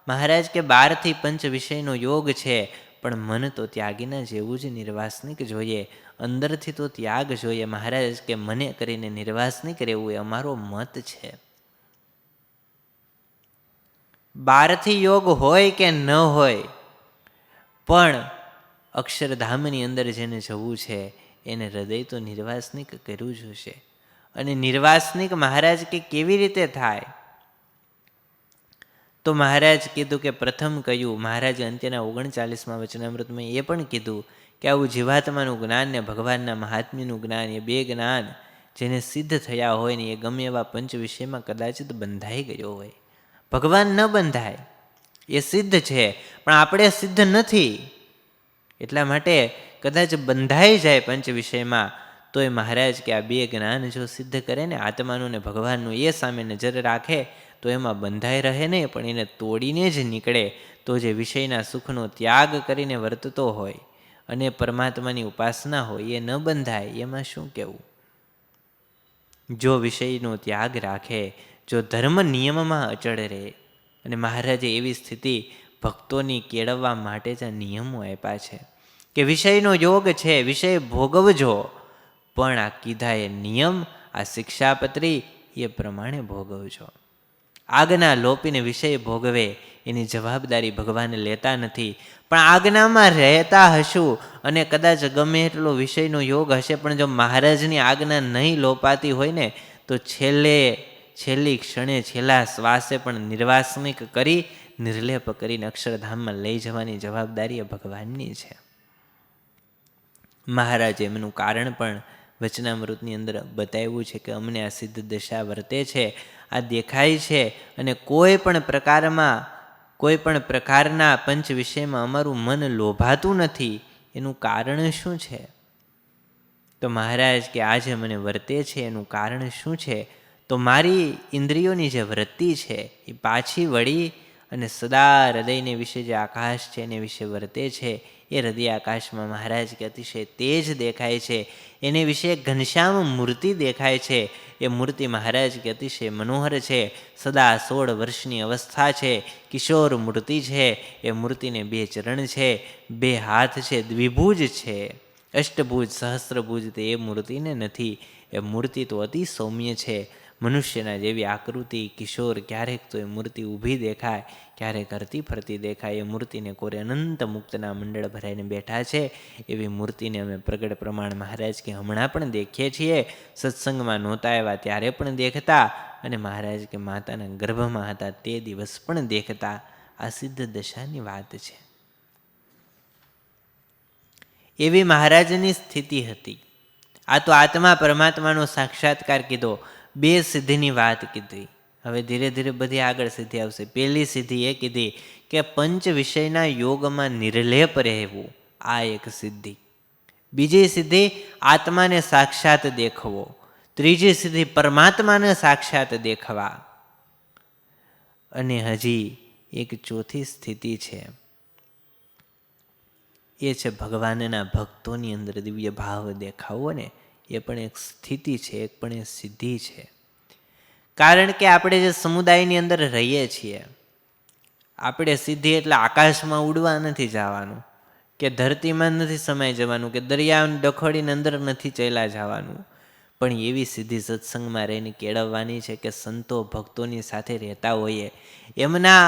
મહારાજ કે 12થી પંચ વિષયનો યોગ છે, પણ મન તો ત્યાગીના જેવું જ નિર્વાસનિક જોઈએ, અંદરથી તો ત્યાગ જોઈએ. મહારાજ કે મને કરીને નિર્વાસનિક રહેવું એ અમારો મત છે. 12થી યોગ હોય કે ન હોય, પણ અક્ષરધામની અંદર જેને જવું છે એને હૃદય તો નિર્વાસનિક કરવું જ હશે. અને નિર્વાસનિક મહારાજ કે કેવી રીતે થાય? તો મહારાજ કીધું કે પ્રથમ કયું, મહારાજે અંત્યના 39મા વચનામૃતમાં એ પણ કીધું કે આવું જીવાત્માનું જ્ઞાન ને ભગવાનના મહાત્મ્યનું જ્ઞાન, એ બે જ્ઞાન જેને સિદ્ધ થયા હોય ને એ ગમે એવા પંચ વિષયમાં કદાચિત બંધાઈ ગયો હોય. ભગવાન ન બંધાય, એ સિદ્ધ છે, પણ આપણે સિદ્ધ નથી. એટલા માટે કદાચ બંધાઈ જાય પંચ વિષયમાં તો એ મહારાજ કે આ બે જ્ઞાન જો સિદ્ધ કરે ને આત્માનું ને ભગવાનનું, એ સામે નજર રાખે તો એમાં બંધાઈ રહે નહીં, પણ એને તોડીને જ નીકળે. તો જે વિષયના સુખનો ત્યાગ કરીને વર્તતો હોય અને પરમાત્માની ઉપાસના હોય એ ન બંધાય. એમાં શું કહેવું? જો વિષયનો ત્યાગ રાખે, જો ધર્મ નિયમમાં અચળ રહે, અને મહારાજે એવી સ્થિતિ ભક્તોની કેળવવા માટે જ આ નિયમો આપ્યા છે કે વિષયનો યોગ છે, વિષય ભોગવજો, પણ આ કીધા એ નિયમ, આ શિક્ષાપત્રી એ પ્રમાણે ભોગવજો. આજ્ઞા લોપીને વિષય ભોગવે એની જવાબદારી ભગવાન લેતા નથી. પણ આજ્ઞામાં રહેતા હશું અને કદાચ ગમે એટલો વિષયનો યોગ હશે, પણ જો મહારાજની આજ્ઞા નહીં લોપાતી હોય ને તો છેલ્લી ક્ષણે, છેલ્લા શ્વાસે પણ નિર્વાસનિક કરી, નિર્લેપ કરીને અક્ષરધામમાં લઈ જવાની જવાબદારી એ ભગવાનની છે. મહારાજે એમનું કારણ પણ વચનામૃતની અંદર બતાવ્યું છે કે અમને આ સિદ્ધ દશા વર્તે છે, આ દેખાય છે, અને કોઈ પણ પ્રકારના પંચ વિષયમાં અમારું મન લોભાતું નથી. એનું કારણ શું છે? તો મહારાજ કે આ જે મને વર્તે છે એનું કારણ શું છે? તો મારી ઇન્દ્રિયોની જે વૃત્તિ છે એ પાછી વળી અને સદા હૃદયને વિશે જે આકાશ છે એને વિશે વર્તે છે. એ હૃદય આકાશમાં મહારાજ કે અતિશય તેજ દેખાય છે, એને વિશે ઘનશ્યામ મૂર્તિ દેખાય છે. એ મૂર્તિ મહારાજ કે અતિશય મનોહર છે, સદા 16 વર્ષની અવસ્થા છે, કિશોર મૂર્તિ છે. એ મૂર્તિને 2 ચરણ છે, 2 હાથ છે, દ્વિભુજ છે, અષ્ટભુજ સહસ્ત્રભુજ તે એ મૂર્તિને નથી. એ મૂર્તિ તો અતિ સૌમ્ય છે. મનુષ્યના જેવી આકૃતિ, કિશોર, ક્યારેક તો એ મૂર્તિ ઊભી દેખાય, ક્યારેક હરતી ફરતી દેખાય. એ મૂર્તિને કોરે અનંત મુક્તના મંડળ ભરાઈને બેઠા છે. એવી મૂર્તિને અમે પ્રગટ પ્રમાણ મહારાજ કે હમણાં પણ દેખીએ છીએ. સત્સંગમાં નહોતા આવ્યા ત્યારે પણ દેખતા, અને મહારાજ કે માતાના ગર્ભમાં હતા તે દિવસ પણ દેખતા. આ સિદ્ધ દશાની વાત છે. એવી મહારાજની સ્થિતિ હતી. આ તો આત્મા પરમાત્માનો સાક્ષાત્કાર કીધો, બે સિદ્ધિની વાત કીધી. હવે ધીરે ધીરે બધી આગળ સિદ્ધિ આવશે. પહેલી સિદ્ધિ એ કીધી કે પંચ વિષયના યોગમાં નિર્લેપ રહેવું, આ એક સિદ્ધિ. બીજી સિદ્ધિ આત્માને સાક્ષાત દેખવો. ત્રીજી સિદ્ધિ પરમાત્માને સાક્ષાત દેખવા. અને હજી એક ચોથી સ્થિતિ છે, એ છે ભગવાનના ભક્તોની અંદર દિવ્ય ભાવ દેખાવો ને. એ પણ એક સ્થિતિ છે, એક પણ એ સિદ્ધિ છે. કારણ કે આપણે જે સમુદાયની અંદર રહીએ છીએ, આપણે સિદ્ધિ એટલે આકાશમાં ઉડવા નથી જવાનું, કે ધરતીમાં નથી સમાઈ જવાનું, કે દરિયાની ડખોડીને અંદર નથી ચાલ્યા જવાનું. પણ એવી સિદ્ધિ સત્સંગમાં રહીને કેળવવાની છે કે સંતો ભક્તોની સાથે રહેતા હોઈએ, એમના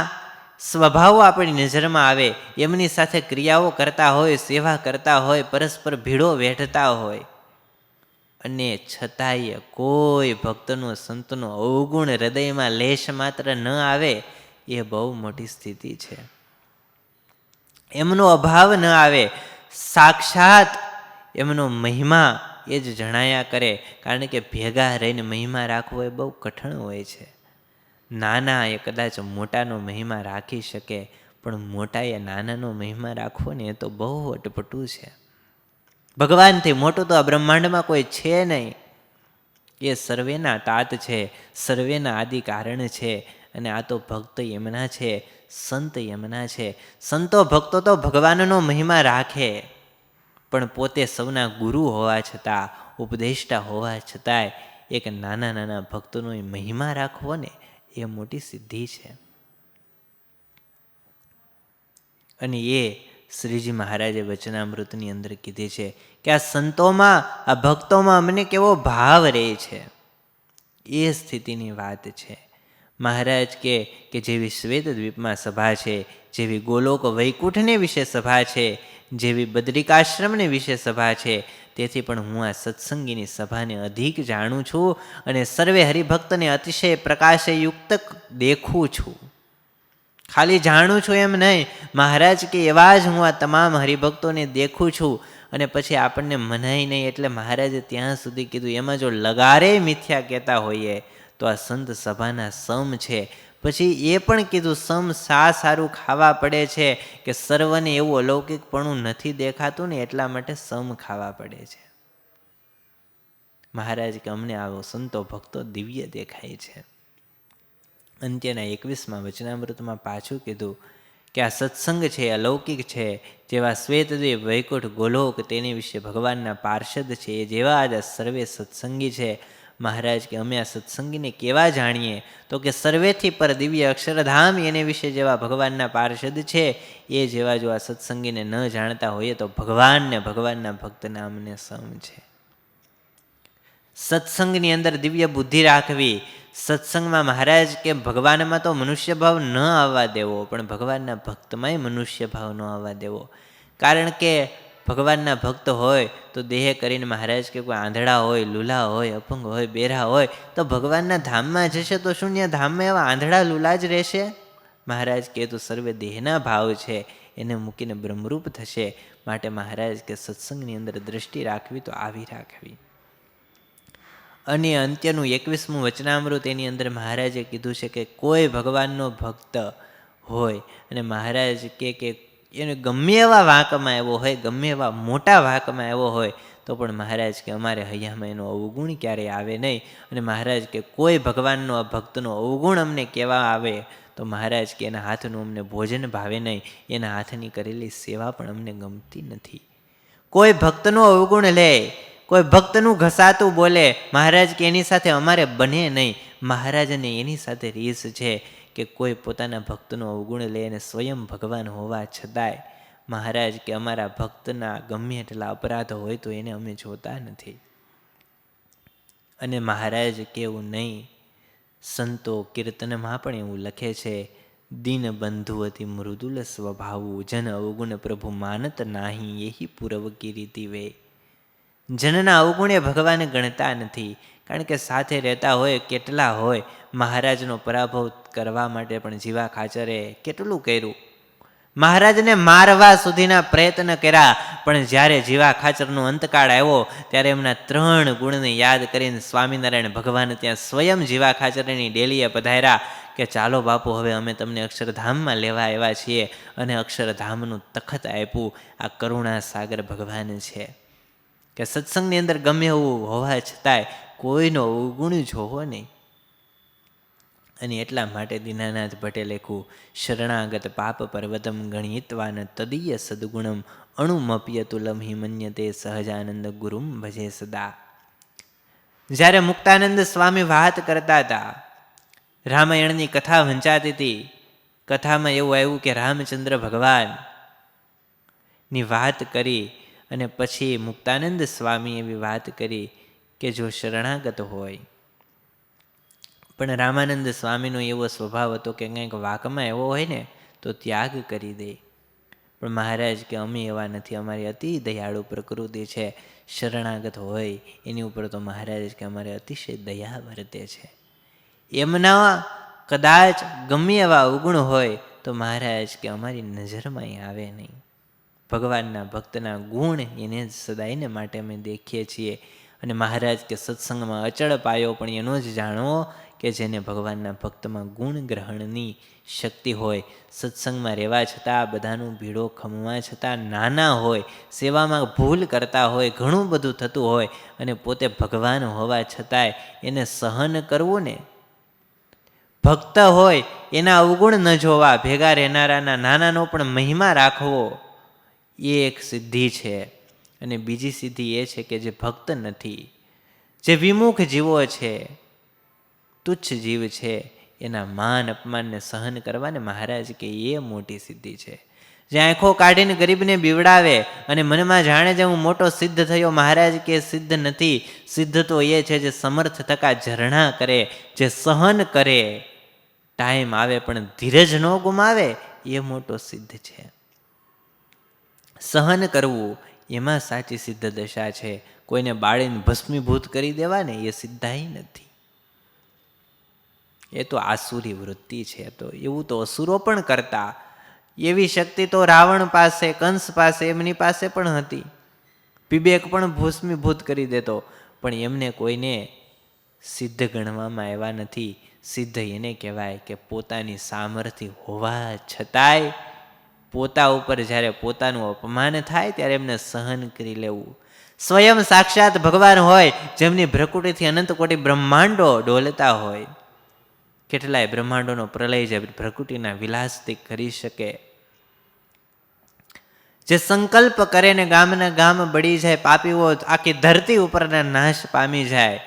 સ્વભાવો આપણી નજરમાં આવે, એમની સાથે ક્રિયાઓ કરતા હોય, સેવા કરતા હોય, પરસ્પર ભીડો વેઠતા હોય, અને છતાંય કોઈ ભક્તનો સંતનો અવગુણ હૃદયમાં લેશ માત્ર ન આવે, એ બહુ મોટી સ્થિતિ છે. એમનો અભાવ ન આવે, સાક્ષાત એમનો મહિમા એ જ જણાયા કરે. કારણ કે ભેગા રહીને મહિમા રાખવો એ બહુ કઠણ હોય છે. નાના એ કદાચ મોટાનો મહિમા રાખી શકે, પણ મોટાએ નાનાનો મહિમા રાખવો ને એ તો બહુ અટપટું છે. ભગવાનથી મોટું તો આ બ્રહ્માંડમાં કોઈ છે નહીં. એ સર્વેના તાત છે, સર્વેના આદિ કારણ છે. અને આ તો ભક્ત એમના છે, સંત એમના છે. સંતો ભક્તો તો ભગવાનનો મહિમા રાખે, પણ પોતે સૌના ગુરુ હોવા છતાં, ઉપદેષ્ટા હોવા છતાંય એક નાના નાના ભક્તોનો મહિમા રાખવો ને એ મોટી સિદ્ધિ છે. અને એ શ્રીજી મહારાજે વચનામૃતની અંદર કીધી છે કે આ સંતોમાં, આ ભક્તોમાં અમને કેવો ભાવ રહે છે, એ સ્થિતિની વાત છે. મહારાજ કે જેવી શ્વેત દ્વીપમાં સભા છે, જેવી ગોલોક વૈકુંઠને વિશે સભા છે, જેવી બદ્રિકાશ્રમને વિશે સભા છે, તેથી પણ હું આ સત્સંગીની સભાને અધિક જાણું છું, અને સર્વે હરિભક્તને અતિશય પ્રકાશયુક્ત દેખું છું. ખાલી જાણું છું એમ નહીં, મહારાજ કે એવા જ હું આ તમામ હરિભક્તોને દેખું છું. અને પછી આપણને મનાય નહીં, એટલે મહારાજે ત્યાં સુધી કીધું, એમાં જો લગારે મિથ્યા કહેતા હોઈએ તો આ સંત સભાના સમ છે. પછી એ પણ કીધું, સમ શા સારું ખાવા પડે છે કે સર્વને એવું અલૌકિકપણું નથી દેખાતું ને એટલા માટે સમ ખાવા પડે છે. મહારાજ કે અમને આવો સંતો ભક્તો દિવ્ય દેખાય છે. અંત્યના 21મા વચનામૃતમાં પાછું કીધું કે આ સત્સંગ છે, અલૌકિક છે. જેવા શ્વેતદ્વીપ, વૈકુંઠ, ગોલોક તેની વિશે ભગવાનના પાર્ષદ છે, એ જેવા જ સર્વે સત્સંગી છે. મહારાજ કે અમે આ સત્સંગીને કેવા જાણીએ, તો કે સર્વેથી પર દિવ્ય અક્ષરધામ એને વિશે જેવા ભગવાનના પાર્ષદ છે, એ જેવા જો આ સત્સંગીને ન જાણતા હોઈએ તો ભગવાનને, ભગવાનના ભક્તના અમને સમ છે. સત્સંગની અંદર દિવ્ય બુદ્ધિ રાખવી. સત્સંગમાં મહારાજ કે ભગવાનમાં તો મનુષ્ય ભાવ ન આવવા દેવો, પણ ભગવાનના ભક્તમાંય મનુષ્ય ભાવ ન આવવા દેવો. કારણ કે ભગવાનના ભક્ત હોય તો દેહ કરીને મહારાજ કે કોઈ આંધળા હોય, લૂલા હોય, અપંગ હોય, બેરા હોય તો ભગવાનના ધામમાં જશે તો શું ત્યાં ધામમાં એવા આંધળા લૂલા જ રહેશે? મહારાજ કે તો સર્વે દેહના ભાવ છે, એને મૂકીને બ્રહ્મરૂપ થશે. માટે મહારાજ કે સત્સંગની અંદર દ્રષ્ટિ રાખવી તો આવી રાખવી. અને અંત્યનું 21મું વચનામૃત એની અંદર મહારાજે કીધું છે કે કોઈ ભગવાનનો ભક્ત હોય અને મહારાજ કે એને ગમે એવા વાંકમાં આવ્યો હોય, ગમે એવા મોટા વાંકમાં આવ્યો હોય, તો પણ મહારાજ કે અમારે હૈયામાં એનો અવગુણ ક્યારેય આવે નહીં. અને મહારાજ કે કોઈ ભગવાનનો ભક્તનો અવગુણ અમને કહેવા આવે તો મહારાજ કે એના હાથનું અમને ભોજન ભાવે નહીં, એના હાથની કરેલી સેવા પણ અમને ગમતી નથી. કોઈ ભક્તનો અવગુણ લે, કોઈ ભક્તનું ઘસાતું બોલે, મહારાજ કે એની સાથે અમારે બને નહીં. મહારાજને એની સાથે રીસ છે કે કોઈ પોતાના ભક્તનો અવગુણ લે અને સ્વયં ભગવાન હોવા છતાંય મહારાજ કે અમારા ભક્તના ગમે એટલા અપરાધો હોય તો એને અમે જોતા નથી. અને મહારાજ કેવું નહીં, સંતો કીર્તનમાં પણ એવું લખે છે, દીન બંધુ અતિ મૃદુલ સ્વભાવું, જન અવગુણ પ્રભુ માનત નાહી, એહી પૂરવ કીરીતિ વે. જનના અવગુણે ભગવાન ગણતા નથી, કારણ કે સાથે રહેતા હોય કેટલા હોય. મહારાજનો પરાભવ કરવા માટે પણ જીવા ખાચરે કેટલું કર્યું. મહારાજને મારવા સુધીના પ્રયત્ન કર્યા, પણ જ્યારે જીવા ખાચરનો અંતકાળ આવ્યો ત્યારે એમના 3 ગુણને યાદ કરીને સ્વામિનારાયણ ભગવાન ત્યાં સ્વયં જીવા ખાચરની ડેલીએ પધાર્યા કે ચાલો બાપુ, હવે અમે તમને અક્ષરધામમાં લેવા આવ્યા છીએ. અને અક્ષરધામનું તખત આપ્યું. આ કરુણા સાગર ભગવાન છે કે સત્સંગની અંદર ગમે એવું હોવા છતાંય કોઈનો અવગુણ જોવો નહીં. અને એટલા માટે દીનાનાથ ભટ્ટે લખ્યું, શરણાગત પાપ પર્વતમ ગણિત્વાન તદીય સદગુણમ અણુમપ્યતુલમ હિ મન્યતે સહજાનંદ ગુરુમ ભજે સદા. જ્યારે મુક્તાનંદ સ્વામી વાત કરતા હતા, રામાયણની કથા વંચાતી હતી, કથામાં એવું આવ્યું કે રામચંદ્ર ભગવાનની વાત કરી અને પછી મુક્તાનંદ સ્વામી એવી વાત કરી કે જો શરણાગત હોય, પણ રામાનંદ સ્વામીનો એવો સ્વભાવ હતો કે કંઈક વાકમાં એવો હોય ને તો ત્યાગ કરી દે. પણ મહારાજ કે અમે એવા નથી, અમારી અતિ દયાળુ પ્રકૃતિ છે. શરણાગત હોય એની ઉપર તો મહારાજ કે અમારે અતિશય દયા વર્તે છે. એમના કદાચ ગમે એવા અવગુણ હોય તો મહારાજ કે અમારી નજરમાં આવે નહીં. ભગવાનના ભક્તના ગુણ એને જ સદાયને માટે અમે દેખીએ છીએ. અને મહારાજ કે સત્સંગમાં અચળ પાયો પણ એનો જ જાણવો કે જેને ભગવાનના ભક્તમાં ગુણ ગ્રહણની શક્તિ હોય. સત્સંગમાં રહેવા છતાં, બધાનું ભીડો ખમવા છતાં, નાના હોય, સેવામાં ભૂલ કરતા હોય, ઘણું બધું થતું હોય, અને પોતે ભગવાન હોવા છતાંય એને સહન કરવું ને. ભક્ત હોય એના અવગુણ ન જોવા, ભેગા રહેનારાના નાનાનો પણ મહિમા રાખવો, એ એક સિદ્ધિ છે. અને બીજી સિદ્ધિ એ છે કે જે ભક્ત નથી, જે વિમુખ જીવો છે, તુચ્છ જીવ છે, એના માન અપમાનને સહન કરવાને મહારાજ કે એ મોટી સિદ્ધિ છે. જે આંખો કાઢીને ગરીબને બીવડાવે અને મનમાં જાણે છે હું મોટો સિદ્ધ થયો, મહારાજ કે સિદ્ધ નથી. સિદ્ધ તો એ છે જે સમર્થ થકા ઝરણા કરે, જે સહન કરે, ટાઈમ આવે પણ ધીરજ ન ગુમાવે, એ મોટો સિદ્ધ છે. સહન કરવું એમાં સાચી સિદ્ધ દશા છે. કોઈને બાળીને ભસ્મીભૂત કરી દેવા ને એ સિદ્ધાઈ નથી. એ તો આસુરી વૃત્તિ છે. તો એવું તો અસુરો પણ કરતા. એવી શક્તિ તો રાવણ પાસે, કંસ પાસે, એમની પાસે પણ હતી. વિવેક પણ ભસ્મીભૂત કરી દેતો, પણ એમને કોઈને સિદ્ધ ગણવામાં આવ્યા નથી. સિદ્ધ એને કહેવાય કે પોતાની સામર્થ્ય હોવા છતાંય પોતા ઉપર જ્યારે પોતાનું અપમાન થાય ત્યારે એમને સહન કરી લેવું. સ્વયં સાક્ષાત ભગવાન હોય, જેમની ભ્રકુટીથી અનંત કોટી બ્રહ્માંડો ડોલતા હોય. કેટલાય બ્રહ્માંડોનો પ્રલય જે ભ્રકુટીના વિલાસથી કરી શકે, જે સંકલ્પ કરે ને ગામના ગામ બળી જાય, પાપીઓ આખી ધરતી ઉપરના નાશ પામી જાય,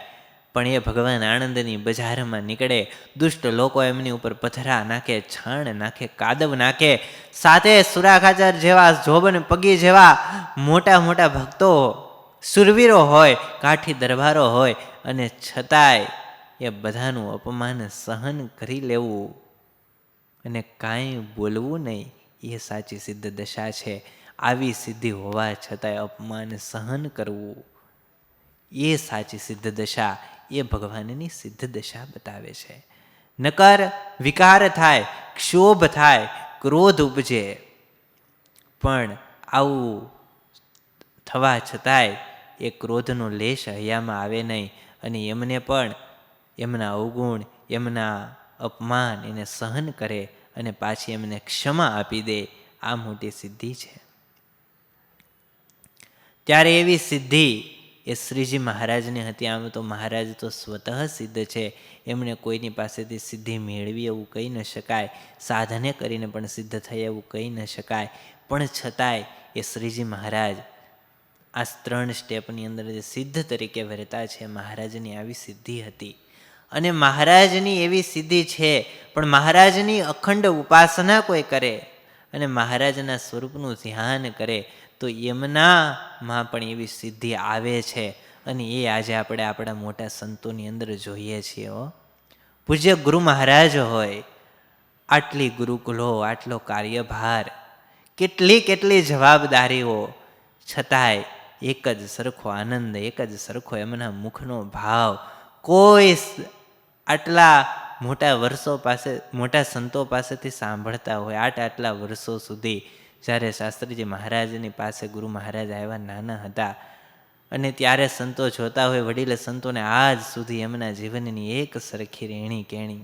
પણ એ ભગવાન આનંદની બજારમાં નીકળે, દુષ્ટ લોકો એમની ઉપર પથરા નાખે, છાણ નાખે, કાદવ નાખે, સાથે સુરાખાચર જેવા, જોબન પગી જેવા મોટા મોટા ભક્તો, સુરવીરો હોય, કાઠી દરબારો હોય, અને છતાંય એ બધાનું અપમાન સહન કરી લેવું અને કાંઈ બોલવું નહીં, એ સાચી સિદ્ધ દશા છે. આવી સિદ્ધિ હોવા છતાંય અપમાન સહન કરવું, એ સાચી સિદ્ધ દશા, એ ભગવાનની સિદ્ધ દશા બતાવે છે. નકર વિકાર થાય, ક્ષોભ થાય, ક્રોધ ઉપજે, પણ આવું થવા છતાંય એ ક્રોધનો લેશ હૈયામાં આવે નહીં. અને એમને પણ એમના અવગુણ, એમના અપમાન એને સહન કરે અને પાછી એમને ક્ષમા આપી દે. આ મોટી સિદ્ધિ છે. ત્યારે એવી સિદ્ધિ એ શ્રીજી મહારાજને હતી. આમ તો મહારાજ તો સ્વતઃ સિદ્ધ છે, એમણે કોઈની પાસેથી સિદ્ધિ મેળવી એવું કહી ન શકાય, સાધને કરીને પણ સિદ્ધ થાય એવું કહી ન શકાય. પણ છતાંય એ શ્રીજી મહારાજ આ 3 સ્ટેપની અંદર જે સિદ્ધ તરીકે વર્તા છે, મહારાજની આવી સિદ્ધિ હતી. અને મહારાજની એવી સિદ્ધિ છે, પણ મહારાજની અખંડ ઉપાસના કોઈ કરે અને મહારાજના સ્વરૂપનું ધ્યાન કરે તો એમનામાં પણ એવી સિદ્ધિ આવે છે. અને એ આજે આપણે આપણા મોટા સંતોની અંદર જોઈએ છીએ. પૂજ્ય ગુરુ મહારાજ હોય, આટલી ગુરુકુલો, આટલો કાર્યભાર, કેટલી જવાબદારીઓ, છતાંય એક જ સરખો આનંદ, એક જ સરખો એમના મુખનો ભાવ. કોઈ આટલા મોટા વર્ષો પાસે, મોટા સંતો પાસેથી સાંભળતા હોય, આટલા વર્ષો સુધી, જ્યારે શાસ્ત્રીજી મહારાજની પાસે ગુરુ મહારાજ આવ્યા નાના હતા, અને ત્યારે સંતો જોતા હોય, વડીલ સંતોને આજ સુધી એમના જીવનની એક સરખી રહેણી કહેણી,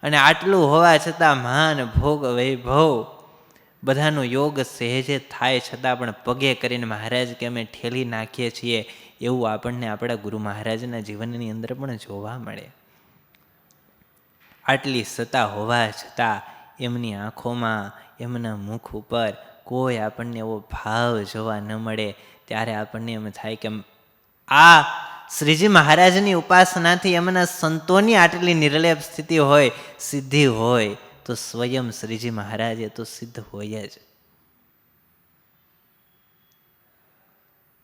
અને આટલું હોવા છતાં માન ભોગ વૈભવ બધાનો યોગ સહેજે થાય છતાં પણ પગે કરીને મહારાજ કે અમે ઠેલી નાખીએ છીએ, એવું આપણને આપણા ગુરુ મહારાજના જીવનની અંદર પણ જોવા મળે. આટલી સત્તા હોવા છતાં એમની આંખોમાં, એમના મુખ ઉપર કોઈ આપણને એવો ભાવ જોવા ન મળે. ત્યારે આપણને એમ થાય કે આ શ્રીજી મહારાજની ઉપાસનાથી એમના સંતોની આટલી નિર્લેપ સ્થિતિ હોય, સિદ્ધિ હોય, તો સ્વયં શ્રીજી મહારાજ એ તો સિદ્ધ હોય જ.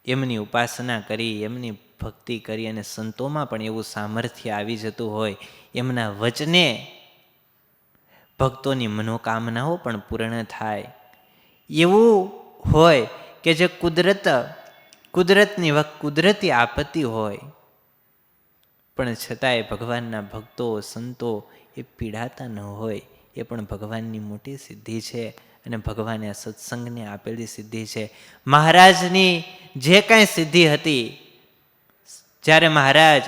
એમની ઉપાસના કરી, એમની ભક્તિ કરી, અને સંતોમાં પણ એવું સામર્થ્ય આવી જતું હોય, એમના વચને ભક્તોની મનોકામનાઓ પણ પૂર્ણ થાય. એવું હોય કે જે કુદરતી આપત્તિ હોય, પણ છતાંય ભગવાનના ભક્તો, સંતો એ પીડાતા ન હોય, એ પણ ભગવાનની મોટી સિદ્ધિ છે, અને ભગવાને આ સત્સંગને આપેલી સિદ્ધિ છે. મહારાજની જે કાંઈ સિદ્ધિ હતી, જ્યારે મહારાજ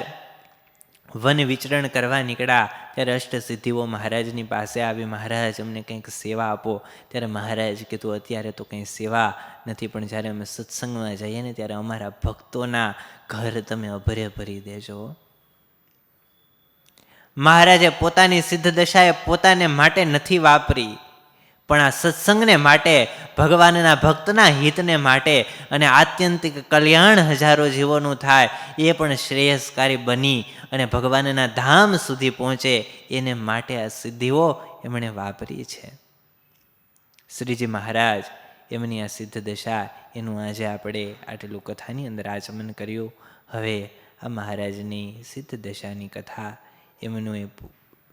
વન વિચરણ કરવા નીકળ્યા, ત્યારે અષ્ટસિદ્ધિઓ મહારાજની પાસે આવી, મહારાજ અમને કંઈક સેવા આપો. ત્યારે મહારાજ કીધું અત્યારે તો કંઈ સેવા નથી, પણ જ્યારે અમે સત્સંગમાં જઈએ ને ત્યારે અમારા ભક્તોના ઘર તમે અભરે ભરી દેજો. મહારાજે પોતાની સિદ્ધ દશાએ પોતાને માટે નથી વાપરી, પણ આ સત્સંગને માટે, ભગવાનના ભક્તના હિતને માટે, અને આત્યંતિક કલ્યાણ હજારો જીવોનું થાય, એ પણ શ્રેયસ્કારી બની અને ભગવાનના ધામ સુધી પહોંચે, એને માટે આ સિદ્ધિઓ એમણે વાપરી છે. શ્રીજી મહારાજ એમની આ સિદ્ધ દશા, એનું આજે આપણે આટલું કથાની અંદર આચમન કર્યું. હવે આ મહારાજની સિદ્ધ દશાની કથા એમનું એ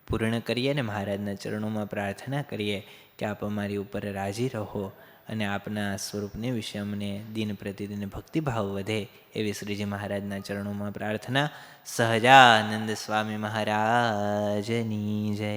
પૂર્ણ કરીએ, ને મહારાજના ચરણોમાં પ્રાર્થના કરીએ કે આપ અમારી ઉપર રાજી રહો, અને આપના સ્વરૂપને વિશે અમને દિન પ્રતિદિન ભક્તિભાવ વધે, એવી શ્રીજી મહારાજના ચરણોમાં પ્રાર્થના. સહજાનંદ સ્વામી મહારાજની જય.